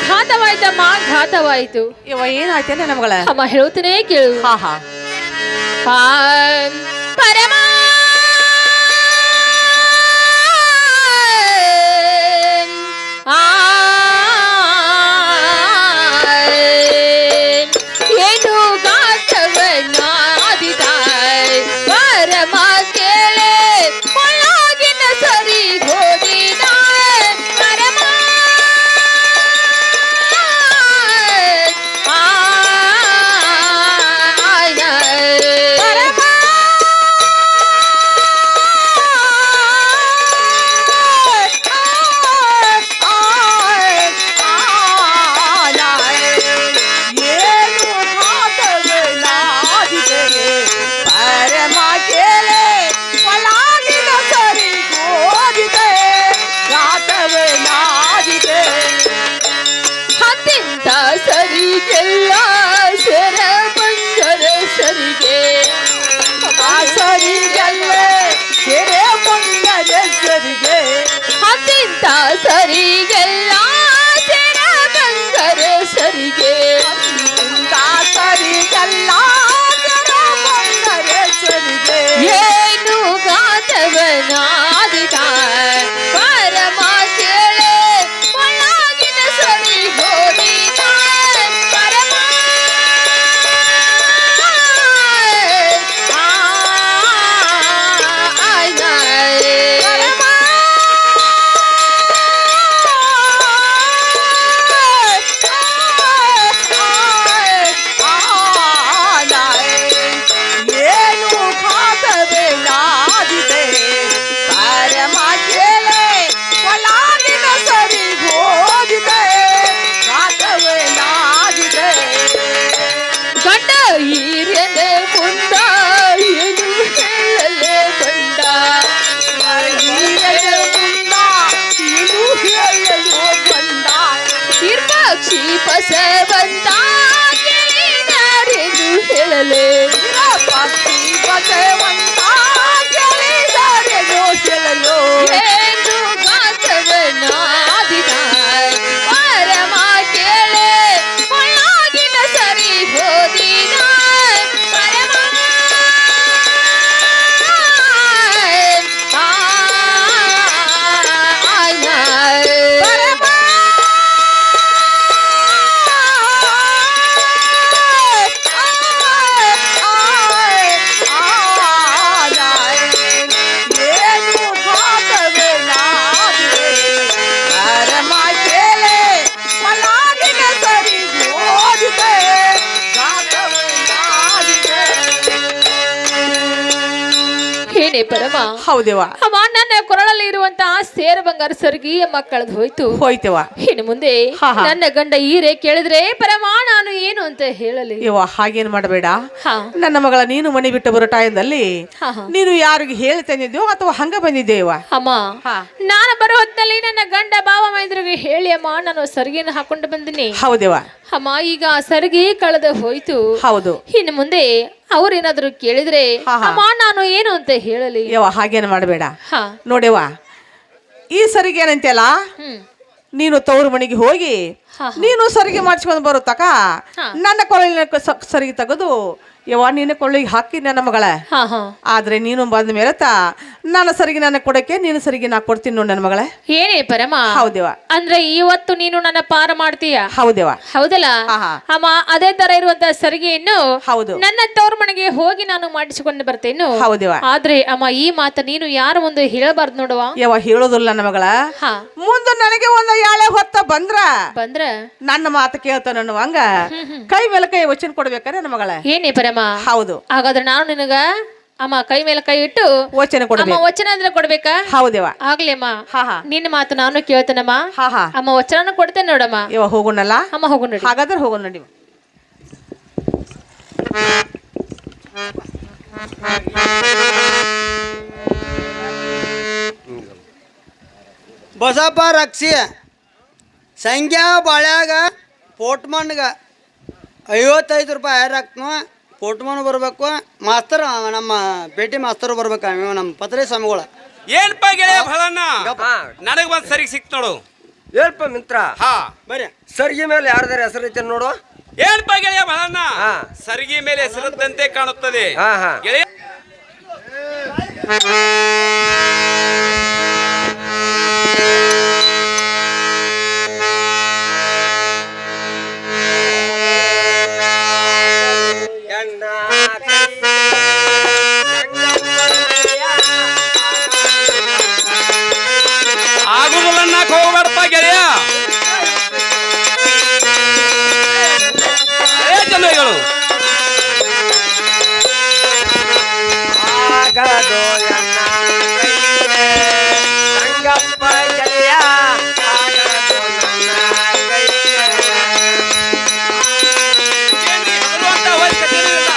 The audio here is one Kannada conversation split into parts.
ಘಾತವಾಯ್ತಮ್ಮ, ಘಾತವಾಯ್ತು. ಇವ ಏನಾಯ್ತೇನೆ ನಮಗಳ? ಅಮ್ಮ ಹೇಳ್ತೇನೆ ಕೇಳು. ಹಾ ಹಾ. ಪರಮ ಏನು ಗಾತವನಾದಿದ ಪರಮ ಕೇಳೆ ಒಳಗಿನ ಸರಿ ಹೋದಿದ ಪರಮ ಸರಿಗೆಲ್ಲ ಸೆರ ಬಂದರ ಸರಿಗೆ ಸರಿಗೆಲ್ಲ ಸೆರೆ ಬಂದರ ಸರಿಗೆ ಅತ್ಯಂತ ಸರಿಗೆಲ್ಲ ಸೆರ ಬಂದರ ಸರಿಗೆ ಸರಿಗೆಲ್ಲ ಸೆರ ಬಂದರ ಸರಿಗೆ ಏನು ಗಾತವನಾದಿದ ಪರಮ ಕೇಳೆ ಒಳಗಿನ ಸರಿ ಹೋದಿದ ಪರಮ ಏನು ಖಾತವೇನಾದಿದೆ ಪರಮ ಕೇಳೆ ಒಳಗಿನ ಸರಿ ಹೋದಿದೆ ಖಾತವೇನಾದಿದೆ ಗಂಡ ಹಿರಿಯನ ಮುಂದ ಏನು ಹೇಳಲೆ ಬಂದ ಹಿರಿಯನ ಮುಂದ ಏನು ಹೇಳಲು ಬಂದ ನಿರ್ಪಕ್ಷಿ ಬಸವಂತ ಕೇಳಿದರೆಂದು ಹೇಳಲೆ ಪಕ್ಷಿ ಬಸವಂತ ಕೇಳಿದರೆಂದು ಹೇಳಲು ಏನು ಗಾತವನಾದಿದ ಪರಮ ಕೇಳೆ ಒಳಗಿನ ಸರಿ ಹೋದಿದ ಪರಮ ಏನು ಖಾತವೇನಾದಿದೆ ಪರಮ ಕೇಳೆ ಒಳಗಿನ ಸರಿ ಹೋದಿದೆ ಖಾತವೇನಾದಿದೆ. ಏನೇ ಪರಮ? ಹೌದೇವ. ಅಮ್ಮ ನನ್ನ ಕೊರಳಲ್ಲಿ ಇರುವಂತಹ ಸೇರ ಬಂಗಾರ ಸರಿಗೆ ಅಮ್ಮ ಕಳೆದು ಹೋಯ್ತು. ಹೋಯ್ತೇವ. ಇನ್ನು ಮುಂದೆ ಹಾ, ಹಾ. ನನ್ನ ಗಂಡ ಈರೆ ಕೇಳಿದ್ರೆ ಪರಮ ನಾನು ಏನು ಅಂತ ಹೇಳಲಿ? ಇವ ಹಾಗೇನ್ ಮಾಡಬೇಡ. ಹಾ. ನನ್ನ ಮಗಳ ನೀನು ಮನೆ ಬಿಟ್ಟು ಬರೋ ಟೈಮ್ದಲ್ಲಿ ಹಾ, ಹಾ. ನೀನು ಯಾರಿಗೆ ಹೇಳ್ತೇನಿದ್ಯೋ ಅಥವಾ ಹಂಗ ಬಂದಿದ್ದೇವ? ಅಮ್ಮ ಹಾ. ನಾನು ಬರೋ ಹೊತ್ತಲ್ಲಿ ನನ್ನ ಗಂಡ ಬಾವ ಮೈದ್ರಿಗೆ ಹೇಳಿ ಅಮ್ಮ ನಾನು ಸರಿಗೆನ ಹಾಕೊಂಡು ಬಂದಿನಿ. ಹೌದೇವ. ಅಮ್ಮ ಈಗ ಸರಿಗೆ ಕಳೆದು ಹೋಯ್ತು. ಹೌದು. ಇನ್ನು ಮುಂದೆ ಅವ್ರೇನಾದ್ರು ಕೇಳಿದ್ರೆ ಹಾ, ಹಾ. ಅಮ್ಮ ನಾನು ಏನು ಅಂತ ಹೇಳಲಿ? ಯವ ಹಾಗೇನು ಮಾಡಬೇಡ. ಹಾ. ನೋಡೆವ, ಈ ಸರಿಗೆ ಏನಂತೆಲ್ಲ ಹ್ಮ್. ನೀನು ತವರು ಮನೆಗೆ ಹೋಗಿ ಹಾ, ಹಾ. ನೀನು ಸರಿಗೆ ಮಾಡಿಸ್ಕೊಂಡು ಬರೋ ತಕ ಹಾ. ನನ್ನ ಕೊಳ್ಳಿನ ಸರಿಗೆ ತೆಗೆದು ಯವ್ವ ನಿನ್ನ ಕೊಳ್ಳಿಗೆ ಹಾಕಿ ನನ್ನ ಮಗಳ. ಹಾ, ಹಾ. ಆದ್ರೆ ನೀನು ಬಂದ ಮೇಲೆ ನನ್ನ ಸರಿಗೆ ನನ್ನ ಕೊಡಕ್ಕೆ ನೀನು ಸರಿಗೆ ನಾ ಕೊಡ್ತೀನಿ ನೋಡಿ ನನ್ನ ಮಗಳ. ಏನೇ ಪರಮ? ಹೌದೇವ. ಅಂದ್ರೆ ಇವತ್ತು ನೀನು ನನ್ನ ಪಾರ ಮಾಡ್ತೀಯ? ಹೌದೇವ. ಹೌದಲ್ಲ? ಹಾ, ಹಾ. ಅಮ್ಮ ಅದೇ ತರ ಇರುವಂತ ಸರಿಗೆಯನ್ನು ಹೌದು. ನನ್ನ ತವ್ರ ಮನೆಗೆ ಹೋಗಿ ನಾನು ಮಾಡಿಸಿಕೊಂಡು ಬರ್ತೇನು. ಹೌದೇವ. ಆದ್ರೆ ಅಮ್ಮ ಈ ಮಾತ ನೀನು ಯಾರ ಮುಂದೆ ಹೇಳಬಾರ್ದು ನೋಡುವ. ಯವ್ವ ಹೇಳೋದಿಲ್ಲ ನನ್ನ ಮಗಳ. ಹಾ. ಮುಂದೆ ನನಗೆ ಒಂದು ಯಾಳೆ ಹೊತ್ತ ಬಂದ್ರ ನನ್ನ ಮಾತು ಕೇಳ್ತಾನ ಅನ್ನುವಂಗ ಕೈ ಮೇಲೆ ಕೈ ವಚನ ಕೊಡ್ಬೇಕಾರೆ ನನ್ನ ಮಗಳ. ಏನೇ ಪರಮ? ಹೌದು. ಹಾಗಾದ್ರೆ ನಾನು ನಿನಗ ಅಮ್ಮ ಕೈ ಮೇಲೆ ಕೈ ಇಟ್ಟು ವಚನ ಕೊಡ್ಬೇಕು. ವಚನ ಅಂದ್ರೆ ಕೊಡ್ಬೇಕಾ? ಹೌದೇವ. ಆಗ್ಲಿ ಅಮ್ಮ. ಹಾ, ಹಾ. ನಿನ್ನ ಮಾತು ನಾನು ಕೇಳ್ತೇನಮ್ಮ. ಹಾ, ಹಾ. ಅಮ್ಮ ವಚನ ಕೊಡ್ತೇನೆ ನೋಡಮ್ಮ. ಇವ ಹೋಗೋಣಲ್ಲ? ಅಮ್ಮ ಹೋಗೋಣ. ಹಾಗಾದ್ರೆ ಹೋಗೋಣ ನೋಡಿ. ಬಸಪ್ಪ ರಕ್ಷಿ ಸಂಖ್ಯಾ ಬಾಳ್ಯಾಗ ಪೋಟ್ಮನ್ಗ 55 ರೂಪಾಯಿ ಹಾಕ್ನು. ಪೋಟ್ಮನ್ ಬರ್ಬೇಕು, ಮಾಸ್ತರ್ ನಮ್ಮ ಭೇಟಿ ಮಾಸ್ತರ್ ಬರ್ಬೇಕು, ನಮ್ಮ ಪತ್ರಿ ಸ್ವಾಮಿಗಳ. ಏನಪ್ಪ ಗೆಳೆಯ ಫಲನ್ನ ನನಗೆ ಒಂದು ಸರಿಗೆ ಸಿಕ್ತು ನೋಡು. ಹೇಳ್ಪ ಮಿತ್ರ. ಹಾ ಬರ್ರಿ. ಸರ್ಗಿ ಮೇಲೆ ಯಾರ್ದಾರ ಹೆಸರು ಐತೆ ನೋಡು. ಏನಪ್ಪ ಗೆಳೆಯ ಬಹಳಣ್ಣ ಹಾ. ಸರಿಗೆ ಮೇಲೆ ಹೆಸರದ್ದಂತೆ ಕಾಣುತ್ತದೆ ಹಾ ಹಾ ಗೆಳೆಯ ಆಗುದನ್ನ ಹೋಗ್ಬೇಡಪ್ಪ ಗೆಳೆಯ ಚಂದ್ರಗಳು ಆಗದು ಎನ್ನ ಕೈಗೆ ಸಂಗಪ್ಪ ಗೆಳೆಯ ಆಗದು ನನ್ನ ಕೈಗೆ. ಹೆದರುವಂತ ಅವಶ್ಯಕತೆ ಇಲ್ಲ.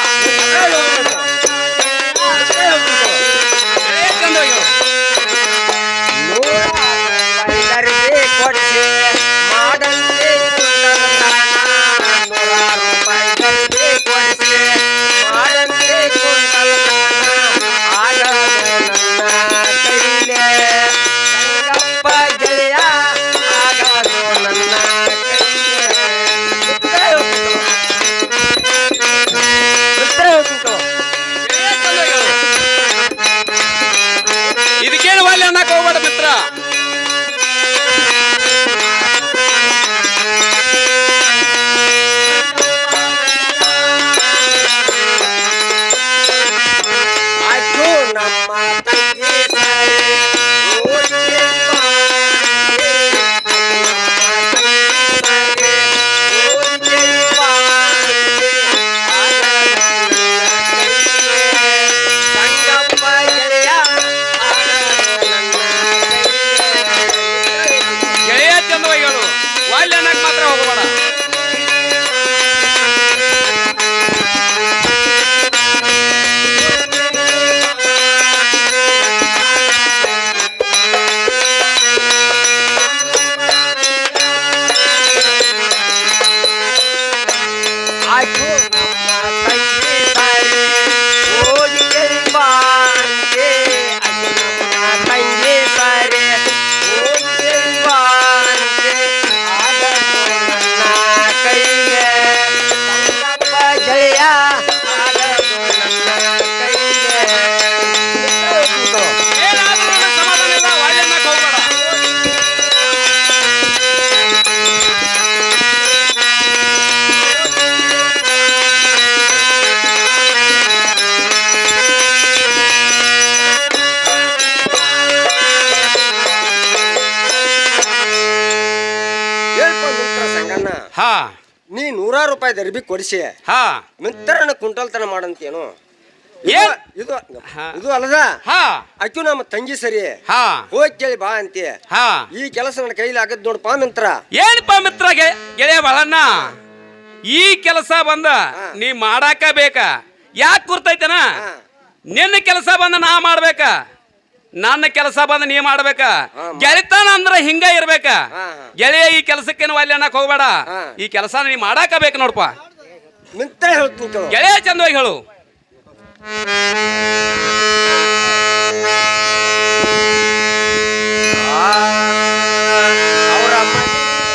ಗೆಳೆಯ ಚಂದ್ರಗಳು ರೂಪಾಯಿ ಕೊಡಿಸಿ ಮಾಡಂತೆ ರೂಪಾಯಿ ಕೊಡಿಸಿ ಮಾಡಂತೆ ಕುಂತಲ ಆಗದು ನನ್ನ ಕೈಲೆ ಸಂಗಪ್ಪ ಗೆಳೆಯ ಆಗದು ನನ್ನ ಕೈಲೆ. ಗೆಳೆಯ ಚಂದ್ರಗಳು ಇದಕ್ಕೇನು ವಾಲ್ಯ ಅನ್ನಕ್ ಹೋಗ್ಬೇಡ ಮಿತ್ರ. ಆಯ್ತು ನಮ್ಮ ತಂಗಿ ಸರಿ ಓದಿಗೆ ಬಾಂಡೆ. ನಮ್ಮ ತಂಗಿ ಸರಿ ಓದಿಗೆ ಬಾಂಡೆ. ಆಗದು ನನ್ನ ಕೈಗೆ ಸಂಗಪ್ಪ ಗೆಳೆಯ ಆಗದು ನನ್ನ ಕೈಗೆ. ಗೆಳೆಯ ಚಂದ್ರಗಳು ವಾಲ್ಯ ಅನ್ನಕ್ ಮಾತ್ರ ಹೋಗಬೇಡ. ಆಯ್ತು ನಮ್ಮ ತಂಗಿ ಸರಿ ಓದಿಗೆ ಬಾಂಡೆ. ಅದು ನಮ್ಮ ತಂಗಿ ಸರಿ ಓದಿಗೆ ಬಾಂಡೆ. ಆಗದು ನನ್ನ ಕೈಗೆ ಸಂಗಪ್ಪ ಗೆಳೆಯ ಆಗದು ನನ್ನ ಕೈಗೆ. ಏನಾದ್ರೂ ನನಗೆ ಸಮಾಧಾನ ಇಲ್ಲ, ವಾಲ್ಯ ಅನ್ನಕ್ ಹೋಗ್ಬೇಡ. ಹೇಳ್ಪ ಮಿತ್ರ ಸಂಗಣ್ಣ, ಹಾ ನೀ 100 ರೂಪಾಯಿ ದರ್ಬಿ ಕೊಡಿಸಿ ಹಾ ಮಿತ್ರನ ಕುಂಟಲ್ತನ ಮಾಡಂತೇನು? ಏನ್? ಇದು ಹಾ. ಇದು ಅಲ್ಲದ ಹಾ ಅಕ್ಕಿ ನಮ್ಮ ತಂಗಿ ಸರಿ ಹಾ ಹೋಗಿ ಕೇಳಿ ಬಾ ಅಂತೆ. ಹಾ ಈ ಕೆಲಸ ನನ್ನ ಕೈಲಿ ಆಗದ್ ನೋಡಪ್ಪ ಮಿತ್ರ. ಏನಪ್ಪ ಮಿತ್ರ ಗೆಳೆಯ ಬಾಳಣ್ಣ ಈ ಕೆಲಸ ಬಂದ ನೀ ಮಾಡಾಕ ಬೇಕ. ಯಾಕೆ ಗುರ್ತೈತನ ಹಾ. ನಿನ್ನ ಕೆಲಸ ಬಂದ ನಾ ಮಾಡ್ಬೇಕ, ನನ್ನ ಕೆಲಸ ಬಂದ ನೀ ಮಾಡ್ಬೇಕ. ಹಾ, ಗೆಳೆತನ ಅಂದ್ರ ಹಿಂಗ ಇರ್ಬೇಕ. ಹಾ. ಗೆಳೆಯ ಈ ಕೆಲಸಕ್ಕೇನು ವಾಲ್ಯ ಅನ್ನಕ್ ಹೋಗ್ಬೇಡ. ಹಾ. ಈ ಕೆಲಸ ನೀ ಮಾಡಾಕ ಬೇಕು ನೋಡಪ್ಪ. ಮಿತ್ರ ಹೇಳ್ತೀನಿ ಕೇಳು. ಗೆಳೆಯ ಚಂದವಾಗಿ ಹೇಳು. ಅವರ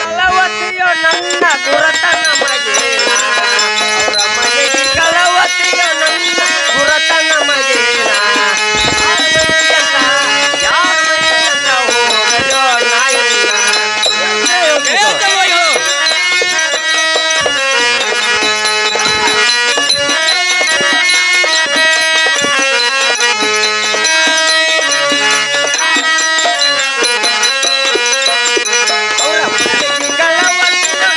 ಕಲವತಿಯೋ ನನ್ನ ಗುರತನ ಮಗೇನ. ಅವರ ಮನೆಗೆ ಕಲವತಿಯೋ ನನ್ನ ಗುರತನ ಮಗೇನ. ಯಾರ ಮನೆಯಂತ ಹೋಗಲೋ ನಾಯಿನ. ಗೆಳೆಯ ಚಂದವಾಗಿ ಹೇಳು. ಅವರ ಮನೆಗೆ ಕಲವತಿಯೋ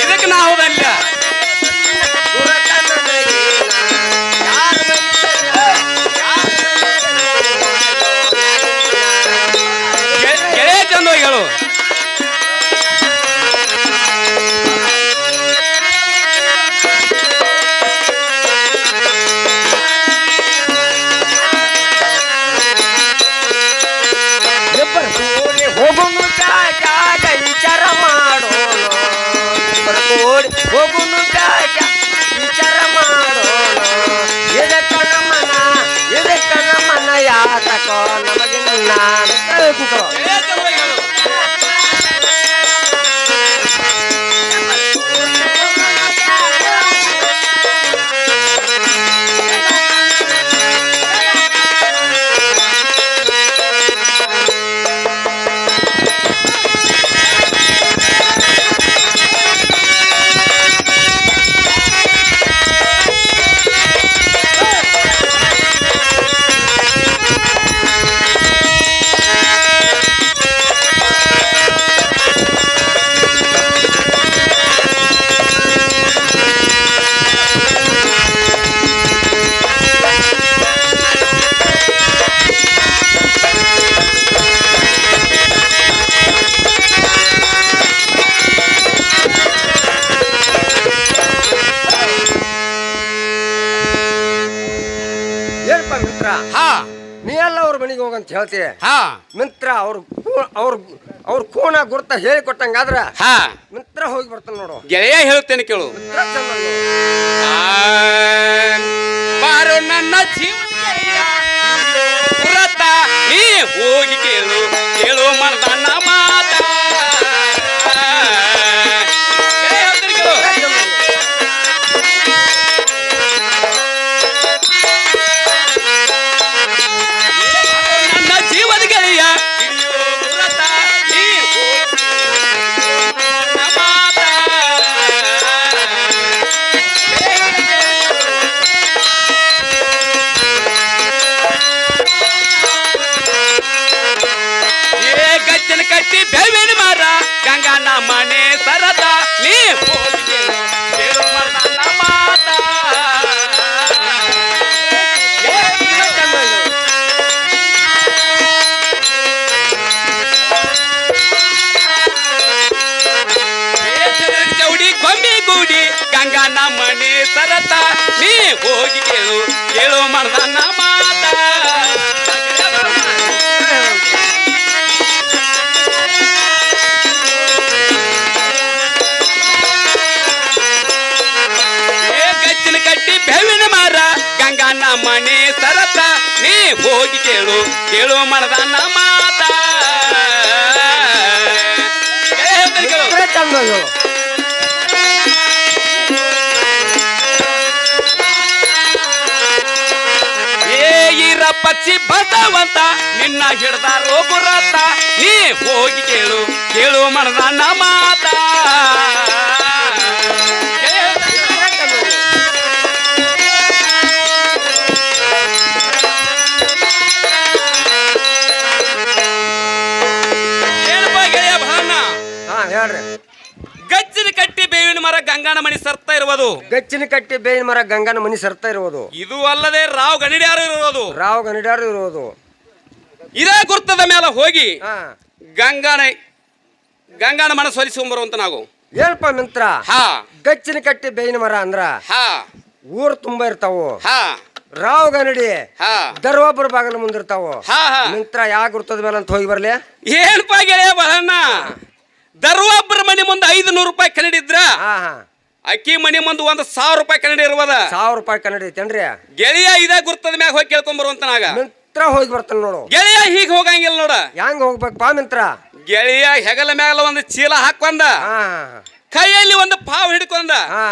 ಇದಕ್ಕೆ ನಾ ಹೌದಲ್ಲ. ಗುರತನ ಮಗೇನ. ಯಾರ ಮನೆಯಂತ ಗೆಳೆಯ ಚಂದವಾಗಿ ಹೇಳು. ಕೂಡಿ ಹೋಗುನು ಜಾಗ ವಿಚಾರ ಮಾಡೋಣ. ಕೂಡಿ ಹೋಗುನು ಜಾಗ ವಿಚಾರ ಮಾಡೋಣ. ಇದಕ್ಕ ನಮ್ಮನ ಯಾತಕೋ ನಮಗೆ ನನ್ನ ಗೆಳೆಯ ಚಂದವಾಗಿ ಹೇಳು. ಹಾ ನೀ ಎಲ್ಲ ಅವ್ರ ಮನೆಗೆ ಹೋಗಂತ ಹೇಳ್ತೀಯ ಹಾ ಮಿತ್ರ ಅವ್ರ ಕೋಣ ಗುರ್ತ ಹೇಳಿ ಕೊಟ್ಟಂಗಾದ್ರ ಹಾ ಮಿತ್ರ ಹೋಗಿ ಬರ್ತಾನ ನೋಡು. ಗೆಳೆಯ ಹೇಳ್ತೇನೆ ಕೇಳು. ಮಿತ್ರ ಚಂದ ನೋಡು. ಬಾರೋ ನನ್ನ ಜೀವನ ಪುರತ ನೀ ಹೋಗಿ ಕೇಳು ಕೇಳು ಮನದನ್ನ ಮಾತ. ಗೆಳೆಯ ಹೇಳ್ತೇನೆ ಕೇಳು. ನನ್ನ ಜೀವದ ಗೆಳೆಯ ಪುರತ ನೀ ಹೋಗಿ ಕೇಳು ಮಾತ. ಗಜ್ಜನ ಕಟ್ಟಿ ಬೆವಿನ ಮರ ಗಂಗನ ಮನೆ ಸರತ ನೀ ಹೋಗಿ ಕೇಳು ಕೇಳು ಮರದನ್ನ ಮಾತ. ಚೌಡಿ ಗೊಂಬಿ ಗೂಡಿ ಗಂಗನ ಮನೆ ಸರತ ನೀ ಹೋಗಿ ಕೇಳು ಕೇಳು ಮರದನ್ನ ಮಾತ. ಗಜ್ಜನ ಕಟ್ಟಿ ಬೆವಿನ ಮರ ಗಂಗನ ಮನೆ ಸರತ ನೀ ಹೋಗಿ ಕೇಳು ಕೇಳು ಮನದನ್ನ ಮಾತ. ಮಿತ್ರ ಚಂದ ನೋಡು. ಈರ ಪಕ್ಷಿ ಬಸವಂತ ನಿನ್ನ ಹಿಡ್ದಾರೋ ಗುರತ ನೀ ಹೋಗಿ ಕೇಳು ಕೇಳು ಮನದನ್ನ ಮಾತ. ಗೆಳೆಯ ಭಾವನ ಹಾ ಹೇಳ್ರಿ. ಗಜ್ಜಿನ ಕಟ್ಟಿ ಬೇವಿನ ಮರ ಗಂಗನ ಮಣಿ ಸರ್ತಾ ಇರುವುದು. ಗಚ್ಚಿನ ಕಟ್ಟಿ ಬೇವಿನ ಮರ ಗಂಗನ ಮನಿ ಸರ್ತಾ ಇರುವುದು. ಇದು ಅಲ್ಲದೆ ರಾವ್ ಗಣಿಡ್ಯಾರು ಇರುವುದು. ರಾವ್ ಗಣಿಡಾರು ಇರುವುದು. ಇದೇ ಗುರ್ತದ ಮೇಲೆ ಹೋಗಿ ಹಾ ಗಂಗಾನ ಮನ ಸೊಲಿಸಿಕೊಂಬರುವಂತ ನಾವು. ಹೇಳ್ಪ ಮಿತ್ರ. ಹಾ ಗಚ್ಚಿನ ಕಟ್ಟಿ ಬೇವಿನ ಮರ ಅಂದ್ರ ಹಾ ಊರ್ ತುಂಬಾ ಇರ್ತಾವು. ಹಾ ರಾವ್ ಗನಡಿ ಹಾ ದರ್ವಾಪುರ ಬಾಗಲ ಮುಂದಿರ್ತಾವು. ಹಾ ಹಾ ಮಿತ್ರ ಯಾಕೆ ಗುರ್ತದ ಮೇಲೆ ಅಂತ ಹೋಗಿ ಬರ್ಲಿ. ಏನಪ್ಪ ಗೆಳೆಯ ಬಹಣ್ಣ, ದರ್ವಾಬ್ರ ಮನೆ ಮುಂದೆ 500 ರೂಪಾಯಿ ಕನ್ನಡಿ ಇದ್ರ ಹಾ ಹಾ ಅಕ್ಕಿ ಮನೆ ಮುಂದೆ 1,000 ರೂಪಾಯಿ ಕನ್ನಡಿ ಇರುವದ. 1000 ರೂಪಾಯಿ ಕನ್ನಡಿ ಐತೇನ್ರಿ. ಗೆಳೆಯ ಇದೇ ಗುರ್ತದ ಮ್ಯಾಗ ಹೋಗಿ ಕೇಳ್ಕೊಂಬರುವಂತ ನಾಗ. ಮಿತ್ರ ಹೋಗಿ ಬರ್ತಾನ ನೋಡು. ಗೆಳೆಯ ಹೀಗೆ ಹೋಗಂಗಿಲ್ಲ ನೋಡ. ಹೆಂಗ್ ಹೋಗ್ಬೇಕಪ್ಪ ಮಿತ್ರ. ಗೆಳೆಯ ಹೆಗಲ ಮ್ಯಾಲ ಒಂದು ಚೀಲ ಹಾಕೊಂಡ ಹಾ ಕೈಯಲ್ಲಿ ಒಂದು ಪಾವ್ ಹಿಡ್ಕೊಂಡ ಹಾ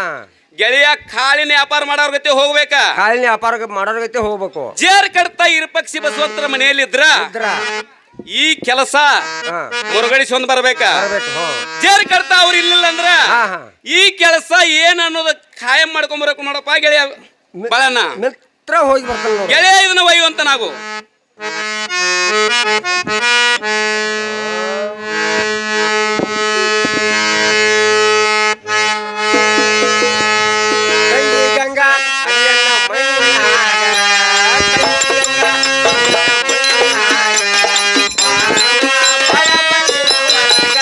ಗೆಳೆಯ ಕಾಳಿನ ವ್ಯಾಪಾರ ಮಾಡೋರ್ ಗತಿ ಹೋಗ್ಬೇಕ. ಕಾಲಿನ ವ್ಯಾಪಾರ ಮಾಡೋರ್ ಗತಿ ಹೋಗ್ಬೇಕು. ಜೇರ್ ಕಡ್ತಾ ಇರಪಕ್ಷಿ ಬಸವಂತರ ಮನೆಯಲ್ಲಿದ್ರ ಇದ್ರ ಈ ಕೆಲಸ ಹಾ ಮುರುಗಡಿಸ್ಕೊಂಡ್ ಬರ್ಬೇಕ. ಬರ್ಬೇಕು. ಹೋ ಜೇರ್ ಕಡ್ತಾ ಅವ್ರು ಇರ್ಲಿಲ್ಲ ಅಂದ್ರ ಹಾ ಹಾ ಈ ಕೆಲಸ ಏನ್ ಅನ್ನೋದು ಖಾಯಂ ಮಾಡ್ಕೊಂಬರ್ಬೇಕು ನೋಡಪ್ಪ ಗೆಳೆಯ ಬಾಳಣ್ಣ. ಮಿತ್ರ ಹೋಗಿ ಬರ್ತಾನ ನೋಡು. ಗೆಳೆಯ ಇದನ್ನ ಒಯ್ಯುವಂತ ನಾವು. ತಂಗಿ ಗಂಗಾ ಅರಿಯಣ್ಣ ಮೈನಾಗ, ತಂಗಿ ಗಂಗಾ ಮೈನಾಗ, ಬಾಳ ಬಂದಿ ಒಳಗ.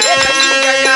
ಏ ತಂಗಿ ಗಂಗಾ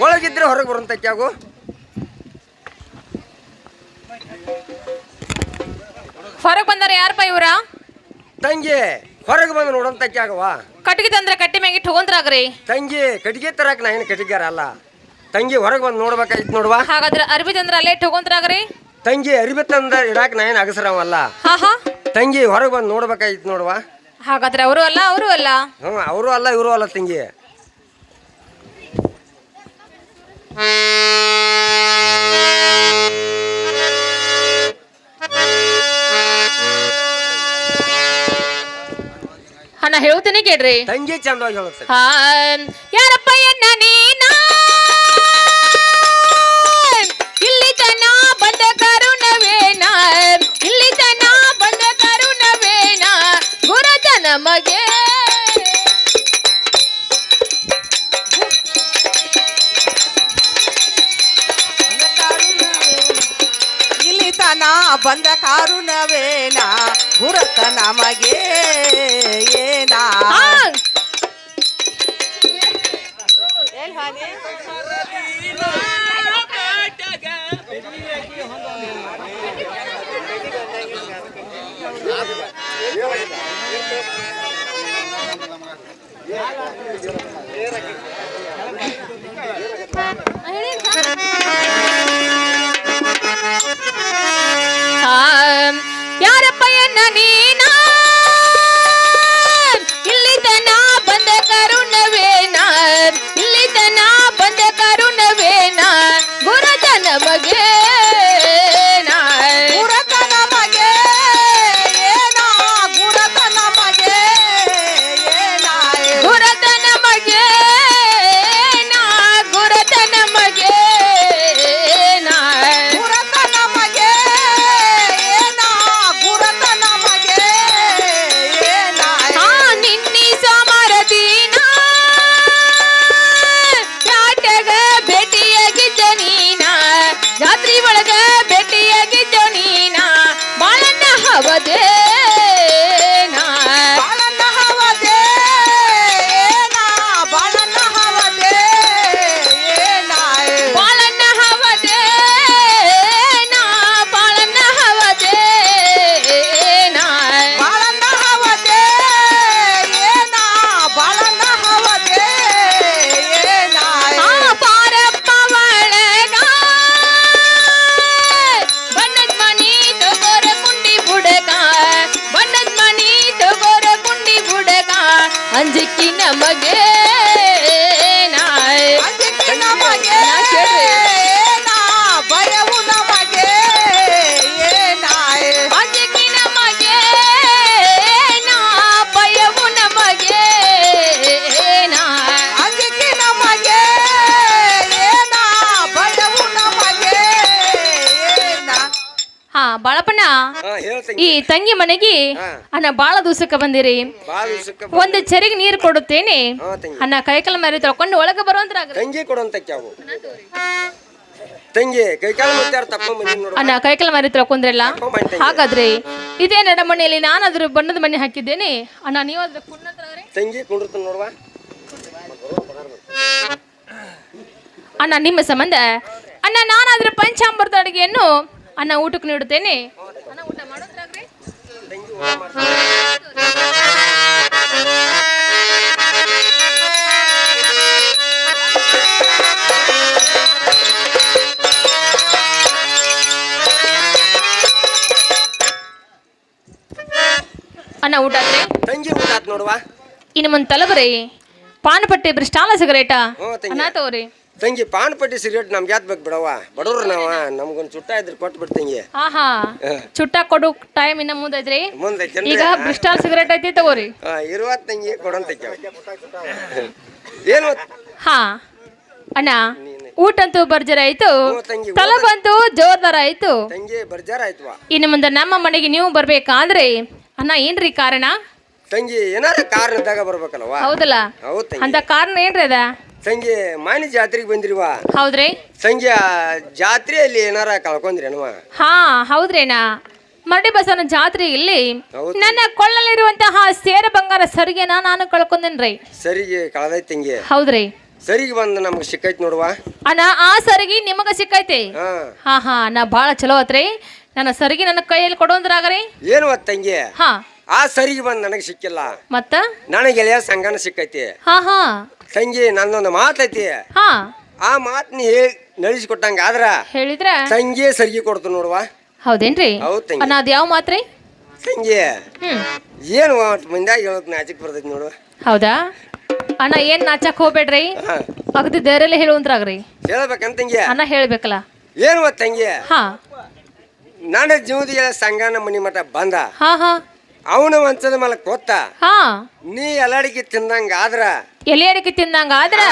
ಒಳಗಿದ್ರೆ ಹೊರಗೆ ಬರುವಂತಕ್ಕೆ ಆಗು. ಹೊರಗೆ ಬಂದಾರ ಯಾರಪ್ಪ ಇವ್ರ? ತಂಗಿ ಹೊರಗೆ ಬಂದು ನೋಡಂತಕ್ಕೆ ಆಗವ. ಕಟ್ಟಿಗೆ ತಂದ್ರೆ ಕಟ್ಟಿ ಮ್ಯಾಗ ಇಟ್ಟು ಹೋಗಂತ್ರಾಗ್ರಿ. ತಂಗಿ ಕಟ್ಟಿಗೆ ತರಕ ನಾ ಏನು ಕಟ್ಟಿಗಾರ ಅಲ್ಲ. ತಂಗಿ ಹೊರಗೆ ಬಂದು ನೋಡ್ಬೇಕಾಗಿತ್ತು ನೋಡುವ. ಹಾಗಾದ್ರೆ ಅರ್ಬಿ ತಂದ್ರೆ ಅಲ್ಲೇ ಇಟ್ಟು ಹೋಗಂತ್ರಾಗ್ರಿ. ತಂಗಿ ಅರಿಬಿ ತಂದ ಇಡಾಕ ನಾ ಏನು ಅಗಸರವಲ್ಲ. ಹಾ ಹಾ, ತಂಗಿ ಹೊರಗೆ ಬಂದು ನೋಡ್ಬೇಕಾಗಿತ್ತು ನೋಡುವ. ಹಾಗಾದ್ರೆ ಅವರು ಅಲ್ಲ ಅವರು ಅಲ್ಲ. ಹ್ಞೂ ಅವರು ಅಲ್ಲ ಇವರು ಅಲ್ಲ ತಂಗಿ. ಅಣ್ಣ ಹೇಳ್ತೀನಿ ಕೇಳ್ರಿ. ತಂಗಿ ಚಂದವಾಗಿ ಹೇಳುತ್ತೆ. ಹಾ, ಯಾರಪ್ಪ ಎನ್ನ ನೀನ ಇಲ್ಲಿ ತನ ಬಂದ ಕರುಣವೇನ, ಇಲ್ಲಿ ತನ ಬಂದ ಕರುಣವೇನ ಗುರುತ ನಮಗೆ. ಇಲ್ಲಿ ತನ ಬಂದ ಕಾರುಣವೇನ ಗುರುತ ನಮಗೆ ಏನ. ಯಾರಪ್ಪ ಎನ್ನ ನೀನ ಇಲ್ಲಿ ತನ ಬಂದ ಕರುಣವೇನ, ಇಲ್ಲಿ ತನ ಬಂದ ಕರುಣವೇನ ಗುರುತ ನಮಗೆ. ಗುರುತ ನಮಗೆ ಏನ, ಗುರುತ ನಮಗೆ ಏನ, ಗುರುತ ನಮಗೆ ಗುರುತ ನಮಗೆ ಗುರುತ ನಮಗೆ ಏನ, ಗುರುತ ನಮಗೆ ಏನ. ನಿನ್ನಿ ಸೋಮರದಿನ ಜಾಟಗ ಭೇಟಿಯಾಗಿದ್ದ ನೀನ, ಜಾತ್ರಿ ಒಳಗ ಭೇಟಿಯಾಗಿದ್ದ ನೀನ ಬಾಳನ್ನ ಹವದೇನ. ಬಾಳನ್ನ ಹವದೆ ಏನ, ಬಾಳನ್ನ ಹವದೆ ಏನ, ಬಾಳನ್ನ ಹವದೇನ, ಬಾಳನ್ನ ಹವದೇನ. ಬಾಳನ್ನ ಹವದೆ ಏನ, ಬಾಳನ್ನ ಹವದೆ ಏನ. ಪಾರಪ್ಪ ಒಳಗ ಬಣ್ಣದ ಮನಿ ತಗೋರ ಕುಂಡಿ ಬುಡಗ, ಬಣ್ಣದ ಮನಿ ತಗೋರ ಕುಂಡಿ ಬುಡಗ ಅಂಜಿಕಿ ನಮಗೆ. ಅಂಜಿಕೆ ನಮಗೆ ಏನ, ಭಯವು ನಮಗೆ ಏನ. ಅಂಜಿಕಿ ನಮಗೆ ಭಯವು ನಮಗೆ. ಅಂಜಿಕೆ ನಮಗೆ ಏನ, ಭಯವು ನಮಗೆ ಏನ. ಹಾ ಬಾಳಪ್ಪಣ್ಣ, ಹಾ ಹೇಳ್ತಂಗಿ. ಈ ತಂಗಿ ಮನೆಗೆ ಅಣ್ಣ ಬಾಳ ದಿವಸಕ್ಕೆ ಬಂದಿರಿ. ಭಾಳ ದಿವ್ಸಕ್ಕೆ ಒಂದು ಚೆರಿಗೆ ನೀರು ಕೊಡುತ್ತೇನೆ. ಹಾ ತಂಗಿ. ಅಣ್ಣ ಕೈಕಾಲ ಮಾರಿ ತೊಳ್ಕೊಂಡು ಒಳಗೆ ಬರುವಂತ್ರಾಗ್ರಿ. ತಂಗಿ ಕೊಡುವಂತಕ್ಕೆ ಅವು. ತಂಗಿ ಕೈಕಾಲು ಮತ್ತೆ ಯಾರು ತಪ್ಪ ಬಂದಿ ನೋಡು. ಅಣ್ಣ ಕೈಕಾಲ ಮಾರಿ ತೊಳ್ಕೊಂಡ್ರಲ್ಲ. ಹಾಗಾದ್ರೆ ಇದೇ ನಡಮನೆಯಲ್ಲಿ ನಾನಾದ್ರೂ ಬಣ್ಣದ ಮನೆ ಹಾಕಿದ್ದೇನೆ. ಅಣ್ಣ ನೀವಾದ್ರೆ ಕುಣ್ಣದ್ರಾಗ್ರಿ. ತಂಗಿ ಕುಂಡಿರ್ತಾನೆ ನೋಡುವ. ಅಣ್ಣ ನಿಮ್ಮ ಸಂಬಂಧ ಅಣ್ಣ ನಾನಾದ್ರೂ ಪಂಚಾಮೃತ ಅಡುಗೆಯನ್ನು ಅಣ್ಣ ಊಟಕ್ಕೆ ನೀಡುತ್ತೇನೆ. ಅಣ್ಣ ಊಟ ಮಾಡೋದ್ರಾಗ್ರಿ. ತಂಗಿ ಊಟ ಮಾಡ್ತಾಳೆ. ಅಣ್ಣ ಊಟ ಆತ್ರಿ. ತಂಗಿ ಊಟ ಆತ್ ನೋಡುವ. ಇನ್ನು ಮುಂದೆ ತಲಬರಿ ಪಾನಪಟ್ಟಿ ಬ್ರಿಸ್ಟಾಲ ಸಿಗರೇಟ ಹ್ಞೂ ತಂಗಿ. ಅಣ್ಣ ತಗೋರಿ. ತಂಗಿ ಪಾನ್ ಪಟ್ಟಿ ಸಿಗರೇಟ್ ನಮ್ಗೆ ಯಾತ್ ಬೇಕು ಬಿಡವ, ಬಡವ್ರು ನಾವ, ನಮ್ಗೊಂದು ಚುಟ್ಟ ಇದ್ರೆ ಕೊಟ್ಟು ಬಿಡ್ತಂಗಿ. ಆಹಾ ಚುಟ್ಟ ಕೊಡು ಟೈಮ್ ಇನ್ನ ಮುಂದೈತ್ರಿ. ಮುಂದೆ ಈಗ ಬ್ರಿಸ್ಟಾಲ್ ಸಿಗರೇಟ್ ಐತಿ ತಗೋರಿ. ಇರುವ ತಂಗಿ ಕೊಡಂತಕ್ಕೆ ಏನು ಹಾ ಅಣ್ಣ ಊಟ ಅಂತೂ ಭರ್ಜರಿ ಆಯ್ತು, ತಂಗಿ, ತಲಬಂತು ಜೋರ್ದಾರ ಆಯ್ತು. ತಂಗಿ ಬರ್ಜಾರ ಆಯ್ತವಾ. ಇನ್ನು ಮುಂದೆ ನಮ್ಮ ಮನೆಗೆ ನೀವು ಬರ್ಬೇಕಾದ್ರೆ ಅಣ್ಣ ಏನ್ರಿ ಕಾರಣ? ತಂಗಿ ಏನಾರ ಕಾರಣದಾಗ ಬರ್ಬೇಕಲ್ವಾ? ಹೌದಲ್ಲ, ಹೌದು ತಂಗಿ. ಅಂತ ಕಾರಣ ಏನ್ರಿ ಅದ? ತಂಗಿ ಮಾನಿ ಜಾತ್ರೆಗೆ ಬಂದಿರಿವಾ ಹೌದ್ರಿ ತಂಗಿ. ಆ ಜಾತ್ರೆಯಲ್ಲಿ ಏನಾರ ಕಳ್ಕೊಂಡ್ರಿ ಅನ್ವ? ಹಾ ಹೌದ್ರೇನಾ, ಮರಡಿ ಬಸವನ ಜಾತ್ರೆ ಇಲ್ಲಿ ಹೌದು. ನನ್ನ ಕೊಳ್ಳಲಿರುವಂತಹ ಸೇರ ಬಂಗಾರ ಸರಿಗೆನ ನಾನು ಕಳ್ಕೊಂಡೇನ್ರಿ. ಸರಿಗೆ ಕಳೆದೈತಿ ತಂಗಿ. ಹೌದ್ರಿ, ಸರಿಗೆ ಬಂದು ನಮ್ಗೆ ಸಿಕ್ಕೈತಿ ನೋಡುವ. ಅಣ್ಣ ಆ ಸರಿಗೆ ನಿಮಗ ಸಿಕ್ಕೈತಿ. ಹಾ ಹಾ ಹಾ ನಾ ಭಾಳ ಚಲೋ ಆತ್ರಿ. ನನ್ನ ಸರಿಗೆ ನನ್ನ ಕೈಯಲ್ಲಿ ಕೊಡೋಂದ್ರಾಗ್ರಿ. ಏನು ತಂಗಿ ಹಾ ಆ ಸರಿಗೆ ಬಂದು ನನಗೆ ಸಿಕ್ಕಿಲ್ಲ, ಮತ್ತ ನನಗೆ ಗೆಳೆಯ ಸಂಘನ ಸಿಕ್ಕೈತಿ. ಹಾ ಹಾ ತಂಗಿ ನನ್ನೊಂದು ಮಾತೈತಿ, ಹಾ ಆ ಮಾತು ನೀ ನಡೆಸಿಕೊಟ್ಟಂಗ ಆದ್ರ ಹೇಳಿದ್ರ ತಂಗಿ ಸರಿಗೆ ಕೊಡ್ತು ನೋಡುವ. ಹೌದೇನ್ರಿ? ಹೌದ್ ತಂಗಿ. ಅಣ್ಣ ಅದ್ ಯಾವ ಮಾತ್ರಿ? ತಂಗಿ ಹ್ಮ್ ಏನು ಮುಂದಾಗ ಹೇಳೋದು ನಾಚಿಕ್ ಬರ್ತೈತಿ ನೋಡುವ. ಹೌದಾ ಅಣ್ಣ ಏನ್ ನಾಚಕ್ ಹೋಗ್ಬೇಡ್ರಿ, ಹಾ ಅಗದಿ ಧೈರ್ಯಲ್ಲೇ ಹೇಳುವಂತ್ರಾಗ್ರಿ. ಹೇಳ್ಬೇಕಂತ ತಂಗಿ. ಅಣ್ಣ ಹೇಳ್ಬೇಕಲ್ಲ. ಏನು ತಂಗಿ ಹಾ ನನ್ನ ಜೀವದ ಸಂಘನ ಮನಿ ಮಠ ಬಂದ, ಹಾ ಹಾ ಅವನ ಮಂಚದ ಮೇಲೆ ಕೊತ್ತ ಹಾ ನೀ ಎಲ್ಲಡಿಗೆ ತಿಂದಂಗ ಆದ್ರ ಎಲೆ ಅಡಿಕೆ ತಿಂದಂಗ ಆದ್ರ